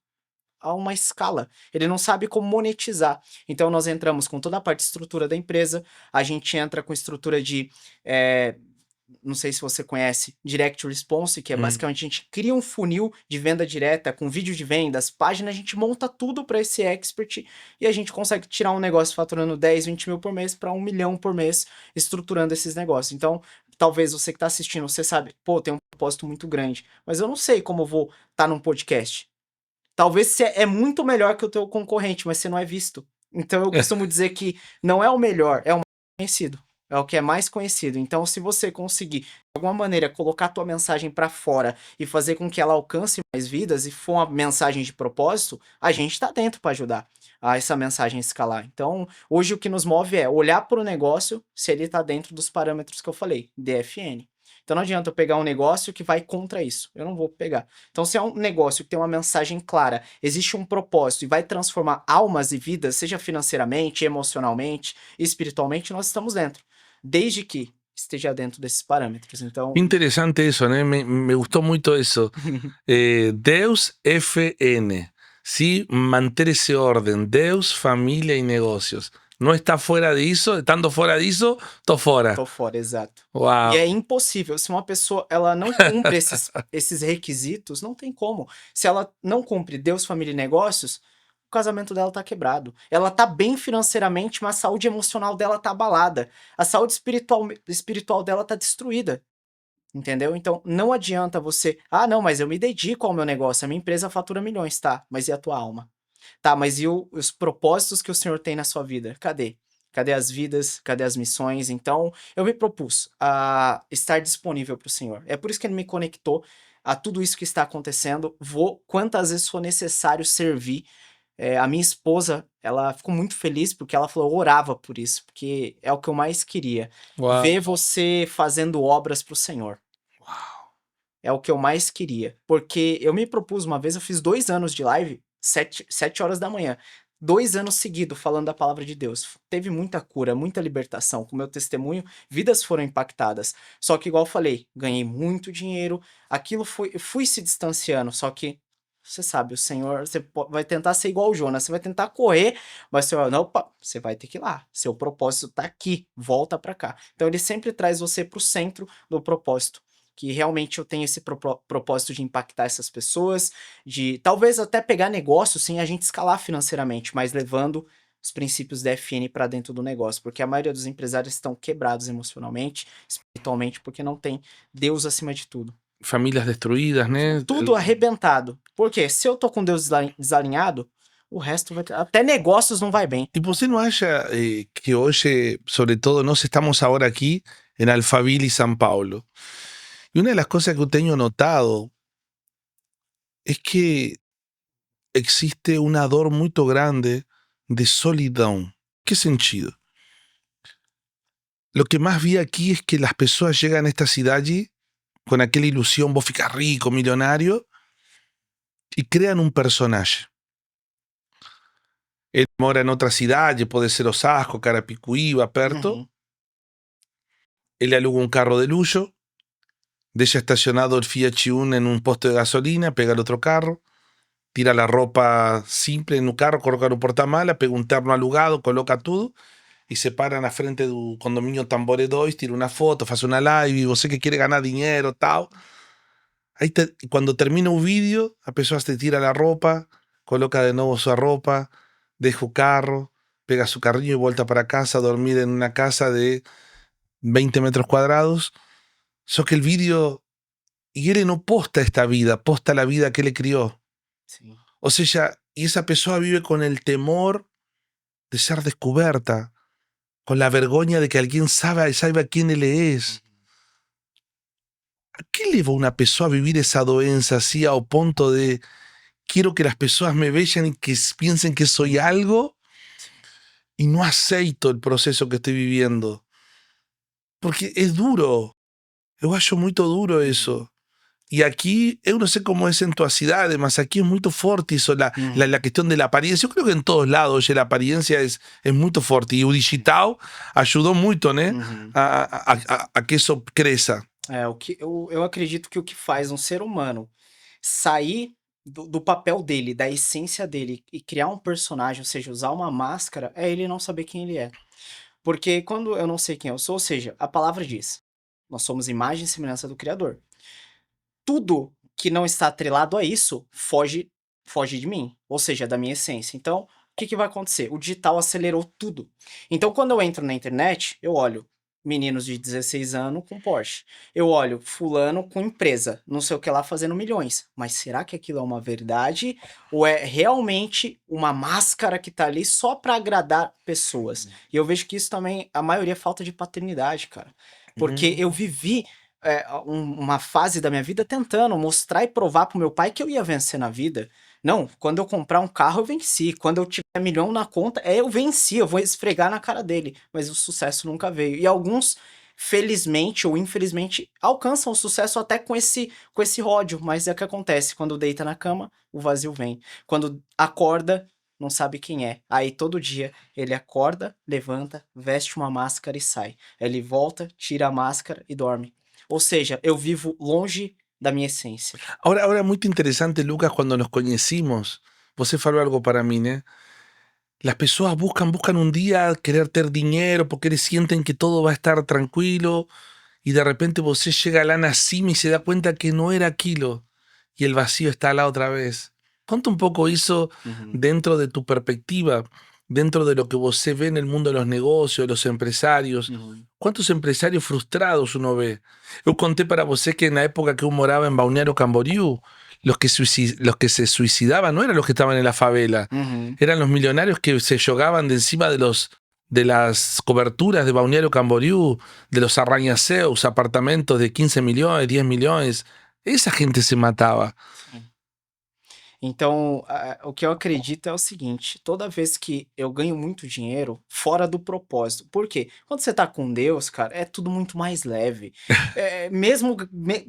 a uma escala. Ele não sabe como monetizar. Então nós entramos com toda a parte de estrutura da empresa, a gente entra com estrutura de não sei se você conhece, Direct Response, que é basicamente a gente cria um funil de venda direta com vídeo de vendas, página, a gente monta tudo para esse expert e a gente consegue tirar um negócio faturando 10, 20 mil por mês para 1 milhão por mês, estruturando esses negócios. Então, talvez você que está assistindo, você sabe, pô, tem um propósito muito grande, mas eu não sei como eu vou estar num podcast. Talvez você é muito melhor que o teu concorrente, mas você não é visto. Então eu costumo dizer que não é o melhor, é o mais conhecido. É o que é mais conhecido. Então, se você conseguir, de alguma maneira, colocar a tua mensagem para fora e fazer com que ela alcance mais vidas e for uma mensagem de propósito, a gente está dentro para ajudar a essa mensagem escalar. Então, hoje o que nos move é olhar para o negócio se ele está dentro dos parâmetros que eu falei, DFN. Então não adianta eu pegar um negócio que vai contra isso. Eu não vou pegar. Então, se é um negócio que tem uma mensagem clara, existe um propósito e vai transformar almas e vidas, seja financeiramente, emocionalmente, espiritualmente, nós estamos dentro. Desde que esteja dentro desses parâmetros. Então. Interesante eso, ¿no? Me gustó mucho eso. Deus FN, ¿sí? Manter ese orden. Deus, familia y negocios. No está fuera de eso, estando fuera de eso, tô fora. Tô fora, exato. Uau. E é impossível. Se uma pessoa ela não cumpre esses requisitos, não tem como. Se ela não cumpre Deus, família e negócios, o casamento dela tá quebrado. Ela tá bem financeiramente, mas a saúde emocional dela tá abalada. A saúde espiritual dela tá destruída. Entendeu? Então, não adianta você. Ah, não, mas eu me dedico ao meu negócio. A minha empresa fatura milhões, tá? Mas e a tua alma? Tá, mas e os propósitos que o Senhor tem na sua vida? Cadê? Cadê as vidas? Cadê as missões? Então, eu me propus a estar disponível para o Senhor. É por isso que ele me conectou a tudo isso que está acontecendo. Vou, quantas vezes for necessário, servir. A minha esposa, ela ficou muito feliz porque ela falou, eu orava por isso, porque é o que eu mais queria. Uau. Ver você fazendo obras para o Senhor. Uau. É o que eu mais queria. Porque eu me propus uma vez, eu fiz 2 anos de live, 7 horas da manhã. 2 anos seguidos falando da palavra de Deus. Teve muita cura, muita libertação. Com meu testemunho, vidas foram impactadas. Só que, igual eu falei, ganhei muito dinheiro. Aquilo foi, eu fui se distanciando. Só que, você sabe, o Senhor, você vai tentar ser igual o Jonas. Você vai tentar correr, mas você vai, não, opa, você vai ter que ir lá. Seu propósito tá aqui, volta pra cá. Então, ele sempre traz você pro centro do propósito. Que realmente eu tenho esse propósito de impactar essas pessoas, de talvez até pegar negócio sem a gente escalar financeiramente, mas levando os princípios da FN para dentro do negócio, porque a maioria dos empresários estão quebrados emocionalmente, espiritualmente, porque não tem Deus acima de tudo. Famílias destruídas, né? Tudo arrebentado. Porque se eu tô com Deus desalinhado, o resto vai ter... Até negócios não vai bem. ¿Y você no acha que hoy, sobre todo, nós estamos ahora aquí en Alphaville y San Paulo? Y una de las cosas que yo tengo notado es que existe una dor muy grande de solidão. ¿Qué sentido? Lo que más vi aquí es que las personas llegan a esta ciudad con aquella ilusión, vos ficas rico, millonario, y crean un personaje. Él mora en otra ciudad, puede ser Osasco, Carapicuíba, Perto. Uhum. Él aluga un carro de lujo, deja estacionado el Fiat Uno en un posto de gasolina, pega el otro carro, tira la ropa simple en un carro, coloca un portamala, pega un terno alugado, coloca todo y se para na frente do condomínio Tambore 2, tira una foto, hace una live y você que quiere ganar dinero, tal. Aí cuando termina un vídeo, a pessoa te tira la ropa, coloca de nuevo su ropa, deja o carro, pega su carrinho y vuelta para casa a dormir en una casa de 20 metros cuadrados. Só que el vídeo, y él no posta esta vida, posta la vida que él crió. Sim. O sea, y esa persona vive con el temor de ser descubierta, con la vergüenza de que alguien saiba quién él es. A que leva uma pessoa a vivir essa doença assim ao ponto de quero que as pessoas me vejam e que pensem que sou algo e não aceito o processo que estou vivendo? Porque é duro. Eu acho muito duro isso. Y aquí, yo no sé cómo es en tu cidade, mas aquí es muy fuerte eso, la cuestión de la apariencia. Yo creo que en todos lados hoje la apariencia es muy fuerte. Y el digital ayudó mucho, né? Uhum. A que isso cresça. Eu acredito que o que faz um ser humano sair do papel dele, da essência dele e criar um personagem, ou seja, usar uma máscara, é ele não saber quem ele é. Porque quando eu não sei quem eu sou, ou seja, a palavra diz: nós somos imagem e semelhança do Criador. Tudo que não está atrelado a isso foge de mim, ou seja, da minha essência. Então, o que que vai acontecer? O digital acelerou tudo. Então, quando eu entro na internet, eu olho meninos de 16 anos com Porsche. Eu olho fulano com empresa, não sei o que lá, fazendo milhões. Mas será que aquilo é uma verdade ou é realmente uma máscara que tá ali só para agradar pessoas? E eu vejo que isso também, a maioria, é falta de paternidade, cara. Porque eu vivi uma fase da minha vida tentando mostrar e provar pro meu pai que eu ia vencer na vida. Não, quando eu comprar um carro, eu venci. Quando eu tiver milhão na conta, eu venci, eu vou esfregar na cara dele. Mas o sucesso nunca veio. E alguns, felizmente ou infelizmente, alcançam o sucesso até com esse ódio. Mas é o que acontece. Quando deita na cama, o vazio vem. Quando acorda, não sabe quem é. Aí todo dia ele acorda, levanta, veste uma máscara e sai. Ele volta, tira a máscara e dorme. Ou seja, eu vivo longe da minha essência. Ahora es muy interesante, Lucas, cuando nos conocimos. Você falou algo para mí, né? Las personas buscan un día querer tener dinero porque eles sienten que todo va a estar tranquilo y de repente você llega a la cima y se da cuenta que no era aquilo y el vacío está lá otra vez. Conta un poco eso dentro de tu perspectiva, dentro de lo que você ve en el mundo de los negocios, de los empresarios. ¿Cuántos empresarios frustrados uno ve? Eu conté para você que en la época que eu moraba en Balneario Camboriú, los que se suicidaban no eran los que estaban en la favela, eran los millonarios que se jogaban de encima de las coberturas de Balneario Camboriú, de los arranha-céus, apartamentos de 15 millones, 10 millones. Esa gente se mataba. Então, o que eu acredito é o seguinte: toda vez que eu ganho muito dinheiro fora do propósito. Por quê? Quando você tá com Deus, cara, é tudo muito mais leve. Mesmo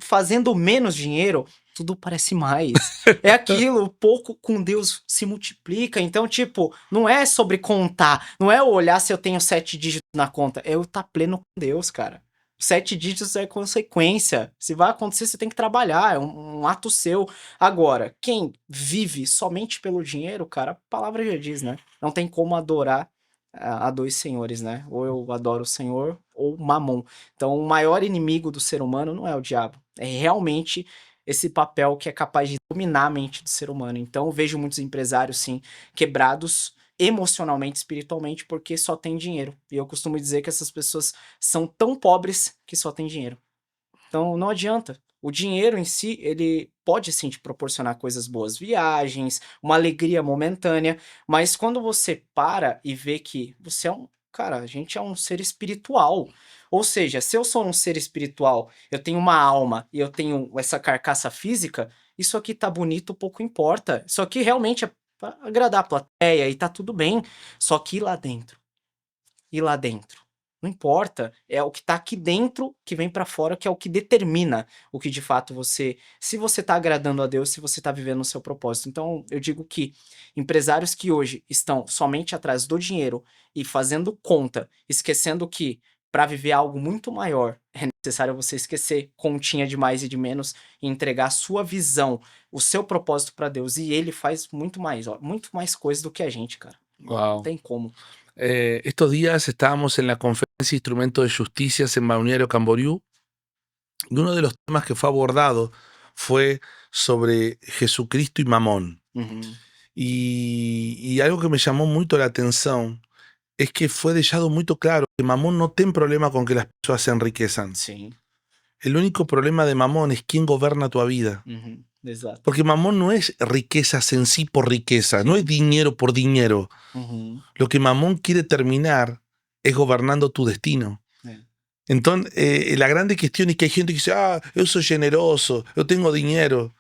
fazendo menos dinheiro, tudo parece mais. É aquilo, pouco com Deus se multiplica. Então, tipo, não é sobre contar, não é olhar se eu tenho 7 dígitos na conta, é eu estar pleno com Deus, cara. 7 dígitos é consequência. Se vai acontecer, você tem que trabalhar, é um ato seu. Agora, quem vive somente pelo dinheiro, cara, a palavra já diz, né? Não tem como adorar a dois senhores, né? Ou eu adoro o Senhor ou Mamon. Então, o maior inimigo do ser humano não é o diabo, é realmente esse papel que é capaz de dominar a mente do ser humano. Então, eu vejo muitos empresários, sim, quebrados emocionalmente, espiritualmente, porque só tem dinheiro. E eu costumo dizer que essas pessoas são tão pobres que só tem dinheiro. Então não adianta. O dinheiro em si, ele pode sim te proporcionar coisas boas, viagens, uma alegria momentânea, mas quando você para e vê que você é cara, a gente é um ser espiritual. Ou seja, se eu sou um ser espiritual, eu tenho uma alma e eu tenho essa carcaça física, isso aqui tá bonito, pouco importa. Isso aqui realmente é pra agradar a plateia e tá tudo bem. Só que ir lá dentro. Não importa, é o que tá aqui dentro que vem pra fora, que é o que determina o que de fato se você tá agradando a Deus, se você tá vivendo o seu propósito. Então, eu digo que empresários que hoje estão somente atrás do dinheiro e fazendo conta, esquecendo que para viver algo muito maior é necessário você esquecer continha de mais e de menos e entregar a sua visão, o seu propósito para Deus. E ele faz muito mais, ó, muito mais coisas do que a gente, cara. Não Wow. tem como. Estos días estábamos en la conferencia Instrumento de Justicias en Balneario Camboriú y uno de los temas que fue abordado fue sobre Jesucristo y Mamón. Y algo que me llamó mucho la atención es que fue dejado muy claro que Mamón no tiene problema con que las personas se enriquezan. Sim. El único problema de Mamón es quién gobierna tu vida. Exato. Porque Mamón no es riquezas en sí por riqueza, no es dinero por dinero. Lo que Mamón quiere terminar es gobernando tu destino. Então, a grande questão é que há gente que diz, eu sou generoso, eu tenho dinheiro.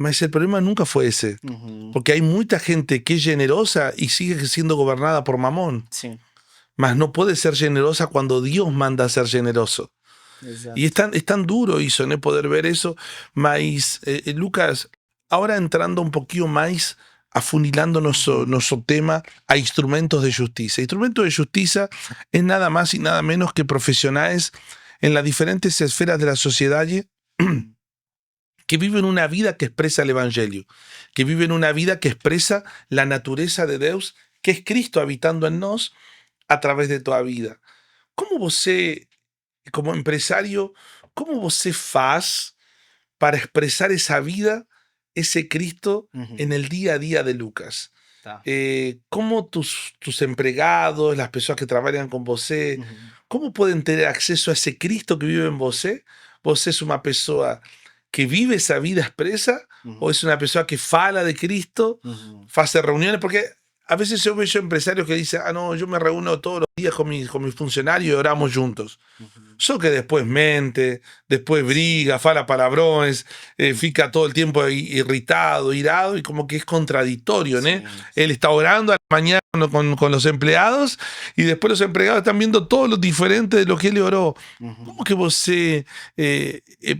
Mas o problema nunca foi esse. Uhum. Porque há muita gente que é generosa e sigue sendo governada por mamón. Sim, Mas não pode ser generosa quando Deus manda ser generoso. E exato. es tan duro isso, né? Poder ver isso. Mas, Lucas, agora entrando um pouquinho mais, afunilando nosso tema a instrumentos de justiça. Instrumentos de justiça é nada mais e nada menos que profissionais en las diferentes esferas de la sociedad Uhum. que viven una vida que expresa el Evangelio, que viven una vida que expresa la naturaleza de Dios, que es Cristo habitando en nos a través de toda vida. ¿Cómo você, como empresario, cómo você faz para expresar esa vida, ese Cristo Uhum. en el día a día de Lucas? Tá. ¿Cómo tus empregados, las personas que trabajan con você, Uhum. cómo pueden tener acceso a ese Cristo que vive en você? ¿Você es una persona que vive esa vida expresa o Uhum. es una persona que fala de Cristo, Uhum. hace reuniones? Porque a veces yo veo empresarios que dicen, no, yo me reúno todos los días con mis funcionarios y oramos juntos. Uhum. Só que después mente, después briga, fala palabrones, fica todo el tiempo irritado, irado y como que es contradictorio, ¿no? Sim, Él sim. está orando a la mañana con los empleados y después los empleados están viendo todo lo diferente de lo que él oró. ¿Cómo Uhum. que você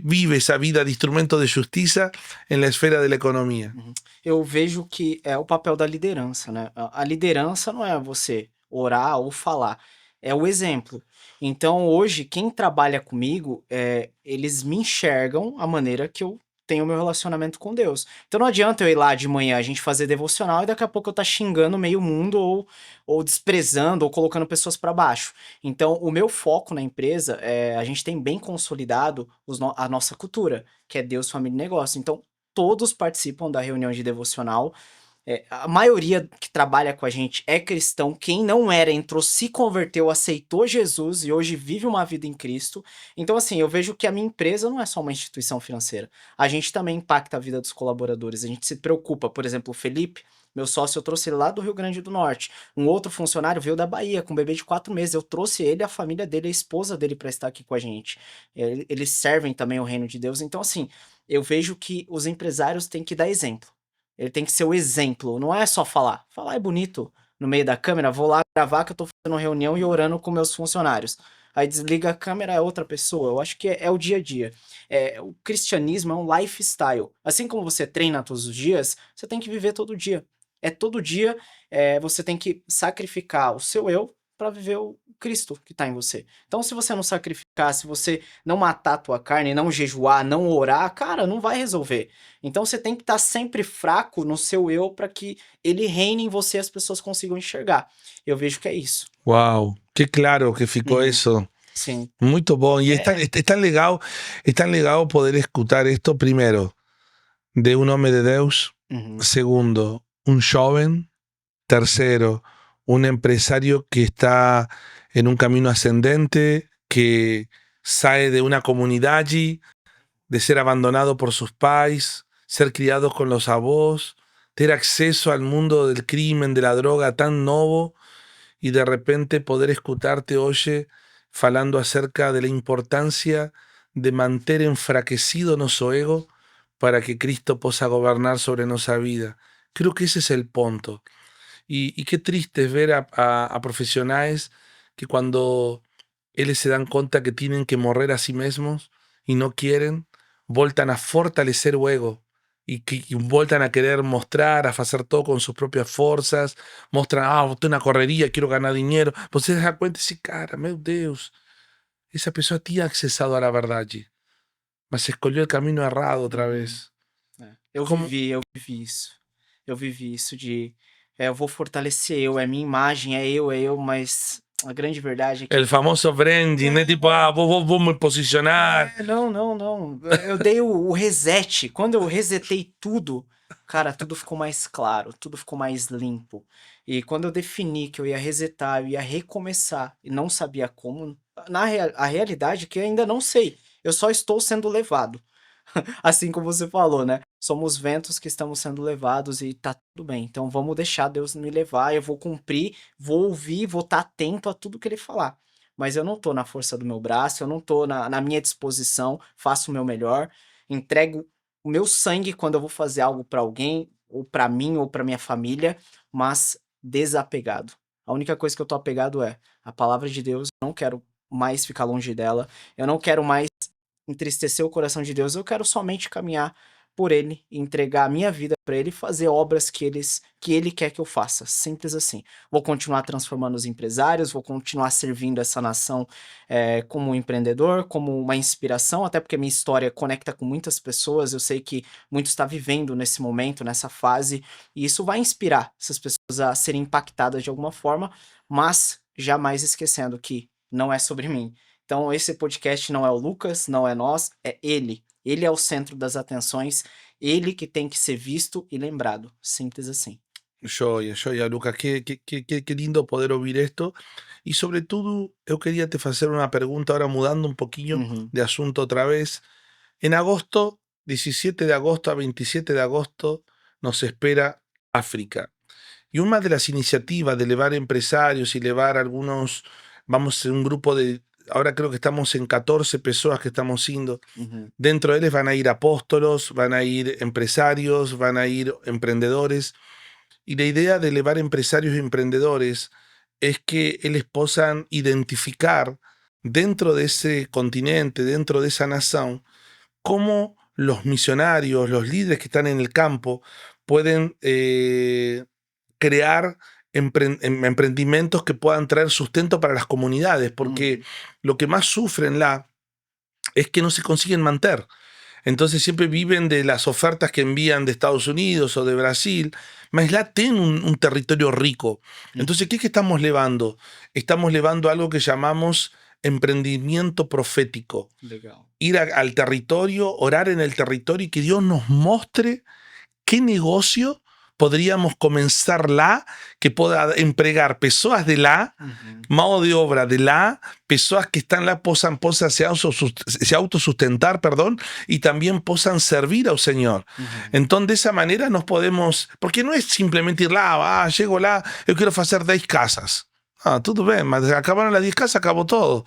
vive esa vida de instrumento de justiça en la esfera de la economía? Uhum. Eu vejo que é o papel da liderança, né? A liderança não é você orar ou falar, é o exemplo. Então, hoje, quem trabalha comigo, eles me enxergam a maneira que eu tenho o meu relacionamento com Deus. Então, não adianta eu ir lá de manhã, a gente fazer devocional e daqui a pouco eu tá xingando meio mundo ou desprezando ou colocando pessoas para baixo. Então, o meu foco na empresa é a gente tem bem consolidado a nossa cultura, que é Deus, família e negócio. Então, todos participam da reunião de devocional. A maioria que trabalha com a gente é cristão. Quem não era entrou, se converteu, aceitou Jesus e hoje vive uma vida em Cristo. Então, assim, eu vejo que a minha empresa não é só uma instituição financeira. A gente também impacta a vida dos colaboradores. A gente se preocupa. Por exemplo, o Felipe, meu sócio, eu trouxe ele lá do Rio Grande do Norte. Um outro funcionário veio da Bahia com um bebê de 4 meses. Eu trouxe ele, a família dele, a esposa dele para estar aqui com a gente. Eles servem também o reino de Deus. Então, assim, eu vejo que os empresários têm que dar exemplo. Ele tem que ser o exemplo, não é só falar. Falar é bonito no meio da câmera, vou lá gravar que eu tô fazendo uma reunião e orando com meus funcionários. Aí desliga a câmera, é outra pessoa. Eu acho que é o dia a dia. O cristianismo é um lifestyle. Assim como você treina todos os dias, você tem que viver todo dia. É todo dia, você tem que sacrificar o seu eu para viver o Cristo que está em você. Então, se você não sacrificar, se você não matar a tua carne, não jejuar, não orar, cara, não vai resolver. Então você tem que estar sempre fraco no seu eu para que ele reine em você e as pessoas consigam enxergar. Eu vejo que é isso. Wow, qué claro que ficou Uhum. eso. Sim. Muito bom. E É. es tan legal poder escutar esto primero de un hombre de Deus, Uhum. segundo, un joven, tercero, un empresario que está en un camino ascendente, que sale de una comunidad allí, de ser abandonado por sus pais, ser criados con los avós, tener acceso al mundo del crimen, de la droga tan novo y de repente poder escucharte, oye, falando acerca de la importancia de mantener enfraquecido nuestro ego para que Cristo possa gobernar sobre nuestra vida. Creo que ese es el punto. Y qué triste es ver a profesionales que cuando ellos se dan cuenta que tienen que morrer a sí mismos y no quieren, voltan a fortalecer o ego y voltan a querer mostrar, a hacer todo con sus propias fuerzas, mostran, estoy en una correría, quiero ganar dinero. Pues se da cuenta y dice, cara, meu Deus, esa persona tinha accesado a la verdad, mas escolheu el camino errado otra Uhum. vez. Eu Como vivi isso. Eu vivi isso de, eu vou fortalecer eu, é minha imagem, é eu, mas a grande verdade é que el famoso branding, né? Tipo, vou me posicionar. não, não, não. Eu dei o reset. Quando eu resetei tudo, cara, tudo ficou mais claro, tudo ficou mais limpo. E quando eu defini que eu ia resetar, eu ia recomeçar e não sabia como, a realidade é que eu ainda não sei. Eu só estou sendo levado. Assim como você falou, né? Somos ventos que estamos sendo levados e tá tudo bem. Então vamos deixar Deus me levar, eu vou cumprir, vou ouvir, vou estar atento a tudo que ele falar. mas eu não tô na força do meu braço, eu não tô na minha disposição, faço o meu melhor, entrego o meu sangue quando eu vou fazer algo pra alguém, ou pra mim, ou pra minha família, mas desapegado. A única coisa que eu tô apegado é a palavra de Deus, eu não quero mais ficar longe dela, eu não quero mais entristecer o coração de Deus, eu quero somente caminhar por Ele, entregar a minha vida para Ele e fazer obras que Ele quer que eu faça, simples assim. Vou continuar transformando os empresários, vou continuar servindo essa nação como um empreendedor, como uma inspiração, até porque minha história conecta com muitas pessoas, eu sei que muitos estão vivendo nesse momento, nessa fase, e isso vai inspirar essas pessoas a serem impactadas de alguma forma, mas jamais esquecendo que não é sobre mim. Então, esse podcast não é o Lucas, não é nós, é ele. Ele é o centro das atenções, ele que tem que ser visto e lembrado. Simples assim. Joia, joia, Lucas, qué lindo poder oír esto. Y sobre todo, yo quería te hacer una pregunta ahora mudando un poquillo Uhum, de asunto otra vez. En agosto, 17 de agosto a 27 de agosto, nos espera África. Y una de las iniciativas de elevar empresarios y elevar algunos, vamos en un grupo de, ahora creo que estamos en 14 personas que estamos siendo, uhum, dentro de ellos van a ir apóstolos, van a ir empresarios, van a ir emprendedores. Y la idea de elevar empresarios y emprendedores es que ellos puedan identificar dentro de ese continente, dentro de esa nación, cómo los misionarios, los líderes que están en el campo, pueden crear emprendimientos que puedan traer sustento para las comunidades, porque uhum, lo que más sufren es que no se consiguen mantener. Entonces siempre viven de las ofertas que envían de Estados Unidos o de Brasil, mas lá tiene un territorio rico. Entonces, ¿qué es que estamos levando? Estamos levando algo que llamamos emprendimiento profético. legal. Ir al territorio, orar en el territorio y que Dios nos muestre qué negocio podríamos comenzar lá, que pueda empregar personas de lá, Uhum, mano de obra de lá, personas que están lá posan se autosustentar, perdón, y también posan servir al Señor. uhum, Entonces, de esa manera nos podemos, porque no es simplemente ir lá, llego lá, yo quiero hacer 10 casas. Ah, tudo bem, mas acabaron las 10 casas, acabó todo.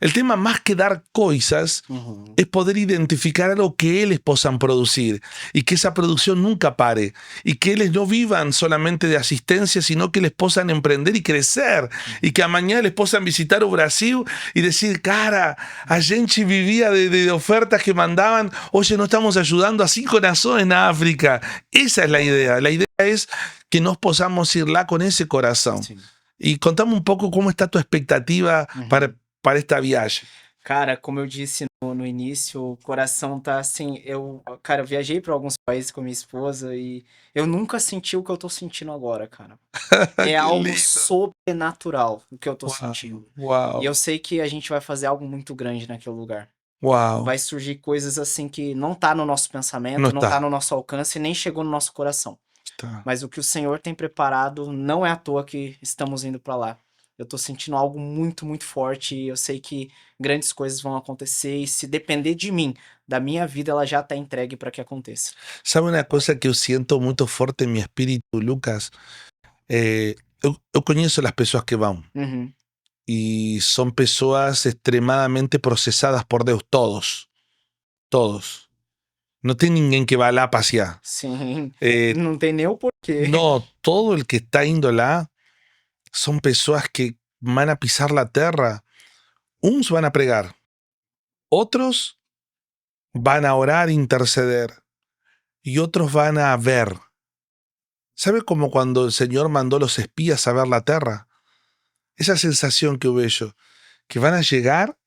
El tema más que dar cosas uhum, es poder identificar algo que ellos puedan producir y que esa producción nunca pare y que ellos no vivan solamente de asistencia, sino que les puedan emprender y crecer y que a mañana les puedan visitar o Brasil y decir, cara, a gente vivía de ofertas que mandaban, oye, no estamos ayudando a 5 naciones en África. Esa es la idea. La idea es que nos podamos ir lá con esse corazón. sim. Y contame un poco cómo está tu expectativa Uhum. para esta viagem. Cara, como eu disse no início, o coração tá assim, cara, eu viajei para alguns países com minha esposa e eu nunca senti o que eu tô sentindo agora, cara. É Qué algo lindo. sobrenatural o que eu tô Wow, sentindo. E eu wow, sei que a gente vai fazer algo muito grande naquele lugar. wow. Vai surgir coisas assim que não tá no nosso No pensamento, não tá está, no nosso alcance, nem chegou no nosso coração. está. Mas o que o Senhor tem preparado não é à toa que estamos indo para lá. Eu tô sentindo algo muito, muito forte e eu sei que grandes coisas vão acontecer e se depender de mim, da minha vida, ela já tá entregue para que aconteça. ¿Sabe una cosa que yo siento muy fuerte en mi espíritu, Lucas? Yo conozco las personas que van Uhum. y son personas extremadamente procesadas por Dios, todos, todos. No tiene ninguém que va lá a pasear. Sim, Eh, não tem nem o porquê. no, todo el que está indo lá son personas que van a pisar la tierra. Unos van a pregar, otros van a orar, interceder y otros van a ver. ¿Sabe como cuando el Señor mandó los espías a ver la tierra? Esa sensación que hubo yo, que van a llegar,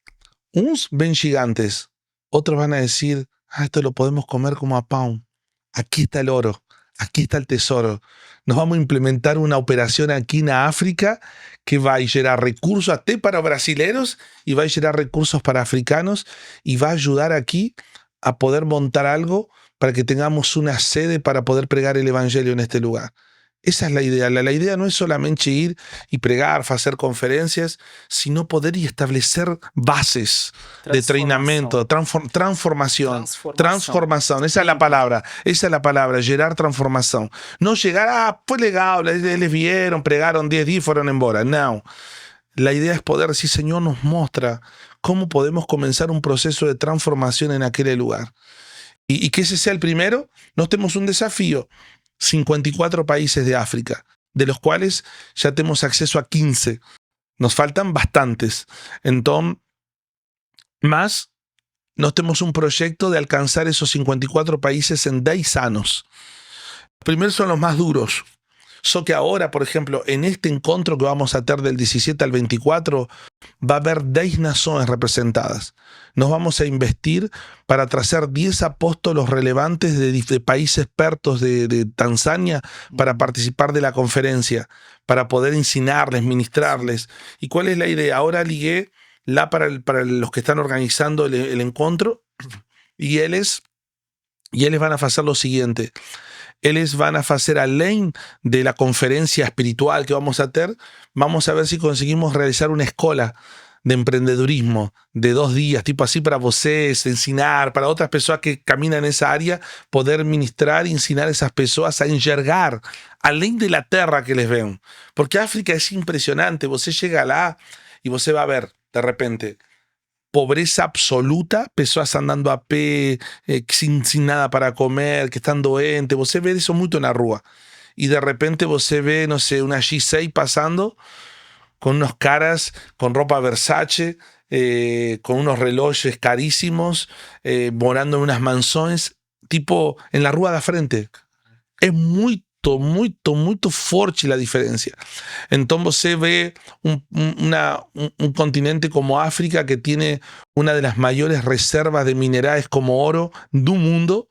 unos ven gigantes, otros van a decir, esto lo podemos comer como a pan. Aquí está el oro, aquí está el tesoro. Nos vamos a implementar una operación aquí en África que va a generar recursos hasta para brasileros y va a generar recursos para africanos y va a ayudar aquí a poder montar algo para que tengamos una sede para poder pregar el evangelio en este lugar. Esa es la idea. La idea no es solamente ir y pregar, hacer conferencias, sino poder y establecer bases de Transformação. entrenamiento, transformación. Transformação. Transformação, essa é a palavra, gerar transformação. Não chegar, foi legal, eles vieram, pregaram 10 dias e foram embora. Não. la idea es poder, si Señor nos muestra cómo podemos comenzar un proceso de transformación en aquel lugar. Y que ese sea el primero. Nos tenemos un desafío, 54 países de África, de los cuales ya tenemos acceso a 15. Nos faltan bastantes. Entonces, más, nos tenemos un proyecto de alcanzar esos 54 países en 10 años. Los primeros son los más duros. So que ahora, por ejemplo, en este encuentro que vamos a tener del 17 al 24, va a haber 10 naciones representadas. Nos vamos a investir para traer 10 apóstolos relevantes de países expertos de Tanzania para participar de la conferencia, para poder enseñarles, ministrarles. ¿Y cuál es la idea? Ahora ligué para los que están organizando el encuentro y ellos van a hacer lo siguiente. Ellos van a hacer, além de la conferencia espiritual que vamos a tener, vamos a ver si conseguimos realizar una escuela de emprendedurismo de 2 días, tipo así para vocês, ensinar, para otras personas que caminan en esa área, poder ministrar y ensinar a esas personas a enxergar, além de la tierra que les ven. Porque África es impresionante, você llega lá y você va a ver, de repente, pobreza absoluta, personas andando a pé, sin nada para comer, que están doentes, você ve eso mucho en la rúa. Y de repente você ve, no sé, una G6 pasando con unos caras, con ropa Versace, con unos relojes carísimos, morando en unas mansiones, tipo en la rúa de frente. Es muy fuerte la diferencia. Entonces se ve un continente como África que tiene una de las mayores reservas de minerales como oro del mundo,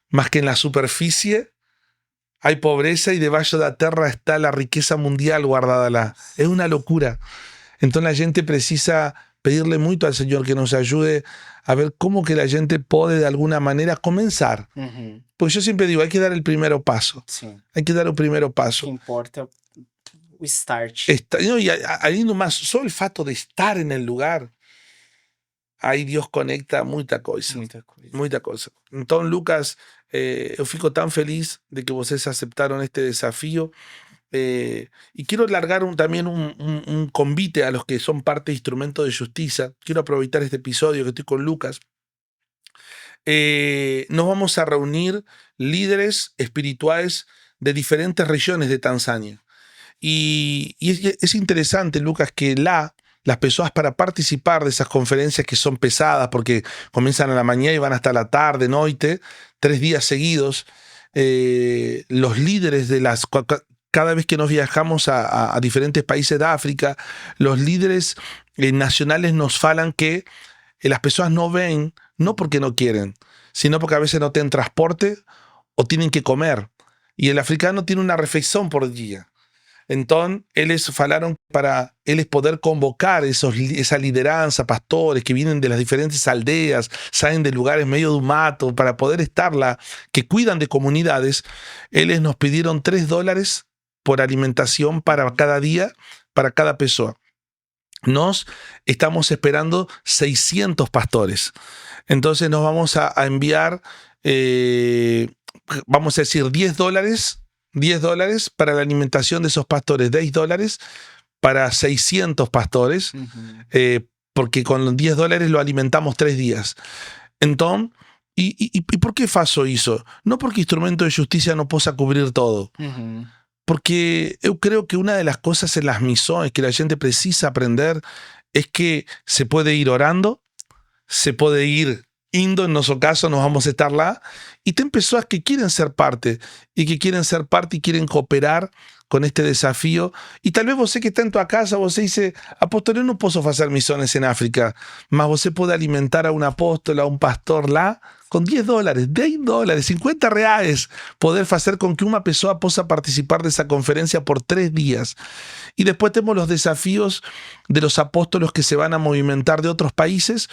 más que en la superficie hay pobreza y debajo de la tierra está la riqueza mundial guardada lá. Es una locura. Entonces la gente precisa pedirle mucho al Señor que nos ayude a ver cómo que la gente puede de alguna manera comenzar. Porque yo siempre digo, hay que dar el primer paso. Sim. Hay que dar el primer paso. O que importa é o start. Y ahí nomás, solo el fato de estar en el lugar, ahí Dios conecta mucha cosa. Muita coisa. Mucha cosa. Entonces, Lucas, yo fico tan feliz de que ustedes aceptaron este desafío. Y quiero largar también un convite a los que son parte de Instrumento de Justicia. Quiero aprovechar este episodio que estoy con Lucas. Nos vamos a reunir líderes espirituales de diferentes regiones de Tanzania. Y es interesante, Lucas, que las personas para participar de esas conferencias que son pesadas, porque comienzan a la mañana y van hasta la tarde, noche, 3 días seguidos, los líderes de cada vez que nos viajamos a diferentes países de África, los líderes nacionales nos falan que las personas no ven, no porque no quieren, sino porque a veces no tienen transporte o tienen que comer. Y el africano tiene una refeición por día. Entonces, ellos falaron para ellos poder convocar esa lideranza, pastores que vienen de las diferentes aldeas, salen de lugares medio de mato, para poder estar que cuidan de comunidades. Ellos nos pidieron $3 por alimentación para cada día, para cada persona. Nos estamos esperando 600 pastores. Entonces nos vamos a enviar, vamos a decir, $10 para la alimentación de esos pastores, $10 para 600 pastores, porque con los $10 lo alimentamos 3 días. Entonces, ¿y por qué faço eso? No porque Instrumento de Justicia no pueda cubrir todo. Porque yo creo que una de las cosas en las misiones que la gente precisa aprender es que se puede ir orando, se puede ir indo, en nuestro caso nos vamos a estar lá, y ten personas que quieren ser parte y quieren cooperar con este desafío. Y tal vez você que está en tu casa, você dice, apóstol, yo no puedo hacer misiones en África, mas você puede alimentar a un apóstol, a un pastor lá, con $10, $10, $50, poder hacer con que una persona pueda participar de esa conferencia por 3 días. Y después tenemos los desafíos de los apóstolos que se van a movimentar de otros países,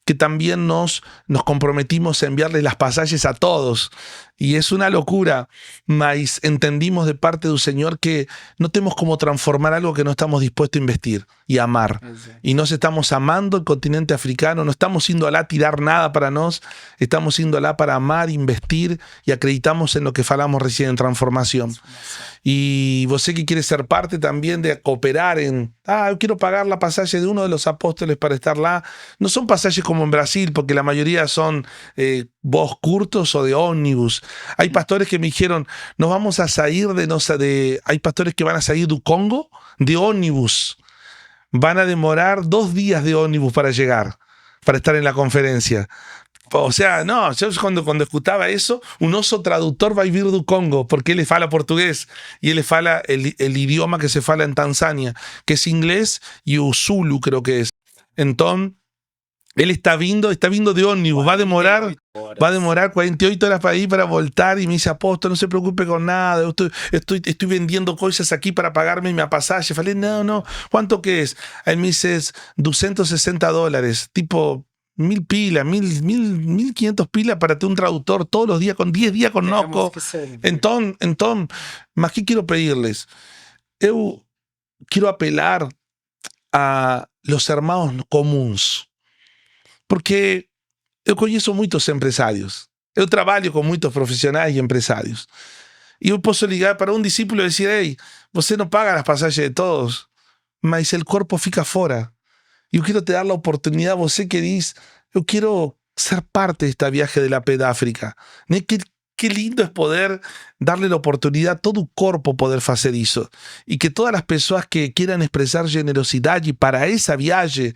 que también nos comprometimos a enviarles las pasajes a todos. E é uma loucura, mas entendimos de parte do Senhor que não temos como transformar algo que não estamos dispuestos a investir e amar. Exato. E nós estamos amando o continente africano, não estamos indo lá a tirar nada para nós, estamos indo lá para amar, investir e acreditamos em lo que falamos recién en transformación. Y você que quiere ser parte también de cooperar en, yo quiero pagar la pasaje de uno de los apóstoles para estar lá. No son pasajes como en Brasil, porque la mayoría son voos curtos o de ómnibus. Hay pastores que me dijeron, nos vamos a salir hay pastores que van a salir do Congo de ómnibus. Van a demorar 2 días de ómnibus para llegar, para estar en la conferencia. O sea, no, yo cuando escuchaba eso, un oso traductor va a vivir do Congo, porque él fala portugués y él fala el idioma que se fala en Tanzania, que es inglés y o Zulu, creo que es. Entonces, él está vindo de ómnibus, va a demorar 48 horas para ir, para voltar, y me dice, apóstol, no se preocupe con nada, yo estoy vendiendo cosas aquí para pagarme mi pasaje. Falei, no, ¿cuánto que es? Él me dice, $260, tipo 1.000 pilas, 1.500 pilas para tener un traductor todos los días, con 10 días con Noco. Entonces, más que quiero pedirles, yo quiero apelar a los hermanos comuns, porque eu conheço muitos empresários, eu trabalho com muitos profissionais e empresários, e eu posso ligar para um discípulo e dizer, ei, você não paga as passagens de todos, mas o corpo fica fora. E eu quero te dar a oportunidade, você que diz, eu quero ser parte desta viagem de la Pedáfrica. Né? Que lindo es poder darle la oportunidad a todo el cuerpo poder hacer eso. Y que todas las personas que quieran expresar generosidad y para esa viaje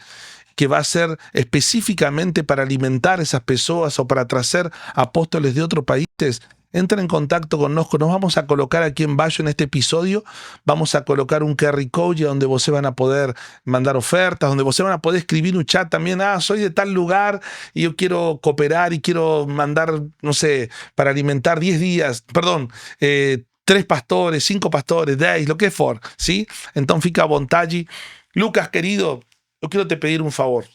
que va a ser específicamente para alimentar a esas personas o para traer apóstoles de otros países, entra en contacto con nosotros. Nos vamos a colocar aquí en Bayo en este episodio, vamos a colocar un QR code donde vos van a poder mandar ofertas, donde vos van a poder escribir un chat también, soy de tal lugar y yo quiero cooperar y quiero mandar, no sé, para alimentar 10 días, perdón, 3 pastores, 5 pastores, 10, lo que for, ¿sí? Entonces fica a vontade. Lucas, querido, yo quiero te pedir un favor.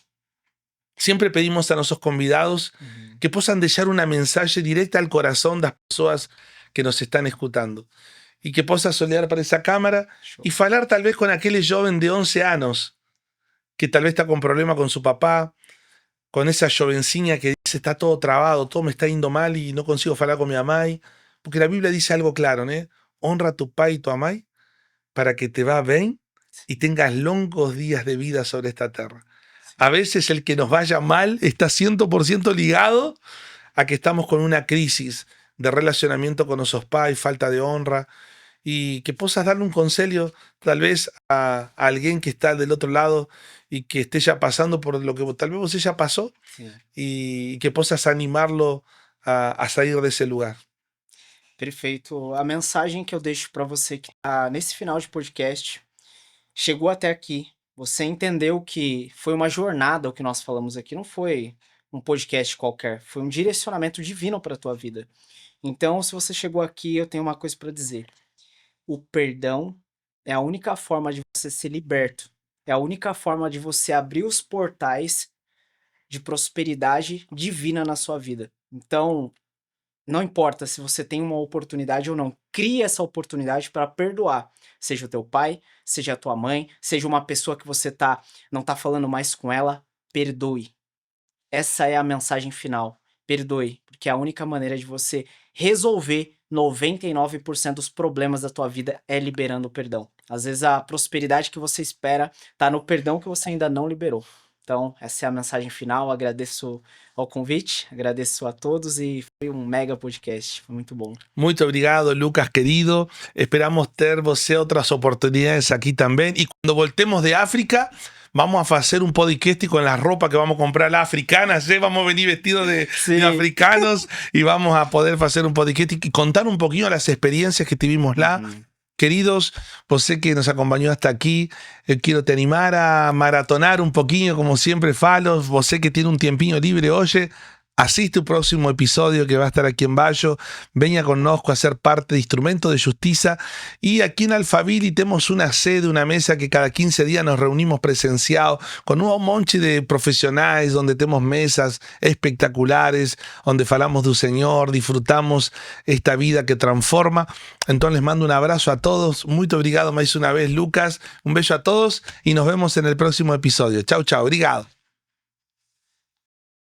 Siempre pedimos a nuestros convidados que puedan dejar una mensaje directa al corazón de las personas que nos están escuchando y que puedas olhar para esa cámara y hablar tal vez con aquel joven de 11 años que tal vez está con problema con su papá, con esa jovencina que dice está todo trabado, todo me está yendo mal y no consigo hablar con mi mamá, porque la Biblia dice algo claro, ¿no? Honra a tu pai y tu mamá para que te va bien y tengas longos días de vida sobre esta tierra. A veces el que nos vaya mal está 100% ligado a que estamos con una crisis de relacionamiento con nuestros pais, falta de honra, y que puedas darle un consejo tal vez a alguien que está del otro lado y que esté ya pasando por lo que tal vez usted ya pasó, sí, y que puedas animarlo a sair desse lugar. Perfeito. A mensagem que eu deixo para você que está nesse final de podcast, chegou até aqui, você entendeu que foi uma jornada o que nós falamos aqui, não foi um podcast qualquer, foi um direcionamento divino para a tua vida. Então, se você chegou aqui, eu tenho uma coisa para dizer. O perdão é a única forma de você ser liberto, é a única forma de você abrir os portais de prosperidade divina na sua vida. Então, não importa se você tem uma oportunidade ou não, crie essa oportunidade para perdoar. Seja o teu pai, seja a tua mãe, seja uma pessoa que você não tá falando mais com ela, perdoe. Essa é a mensagem final. Perdoe, porque a única maneira de você resolver 99% dos problemas da tua vida é liberando o perdão. Às vezes a prosperidade que você espera tá no perdão que você ainda não liberou. Então, essa é a mensagem final. Agradeço ao convite, agradeço a todos e foi um mega podcast. Foi muito bom. Muito obrigado, Lucas, querido. Esperamos ter você outras oportunidades aqui também. E quando voltemos de África, vamos a fazer um podcast com a roupa que vamos a comprar lá africanas. Vamos a venir vestidos de africanos y vamos a poder fazer um podcast y contar un poquito las experiencias que tuvimos lá. Queridos, você que nos acompañó hasta aquí, quiero te animar a maratonar un poquito, como siempre falo, você que tiene un tiempinho libre, oye, Assiste o próximo episódio que vai estar aqui embaixo. Venha conosco a ser parte de Instrumento de Justiça. E aqui em Alphaville temos uma sede, uma mesa que cada 15 dias nos reunimos presencial com um monte de profissionais, onde temos mesas espectaculares, onde falamos do Senhor, disfrutamos esta vida que transforma. Então les mando um abraço a todos. Muito obrigado mais uma vez, Lucas. Um beijo a todos e nos vemos en el próximo episódio. Chau, chau. Obrigado.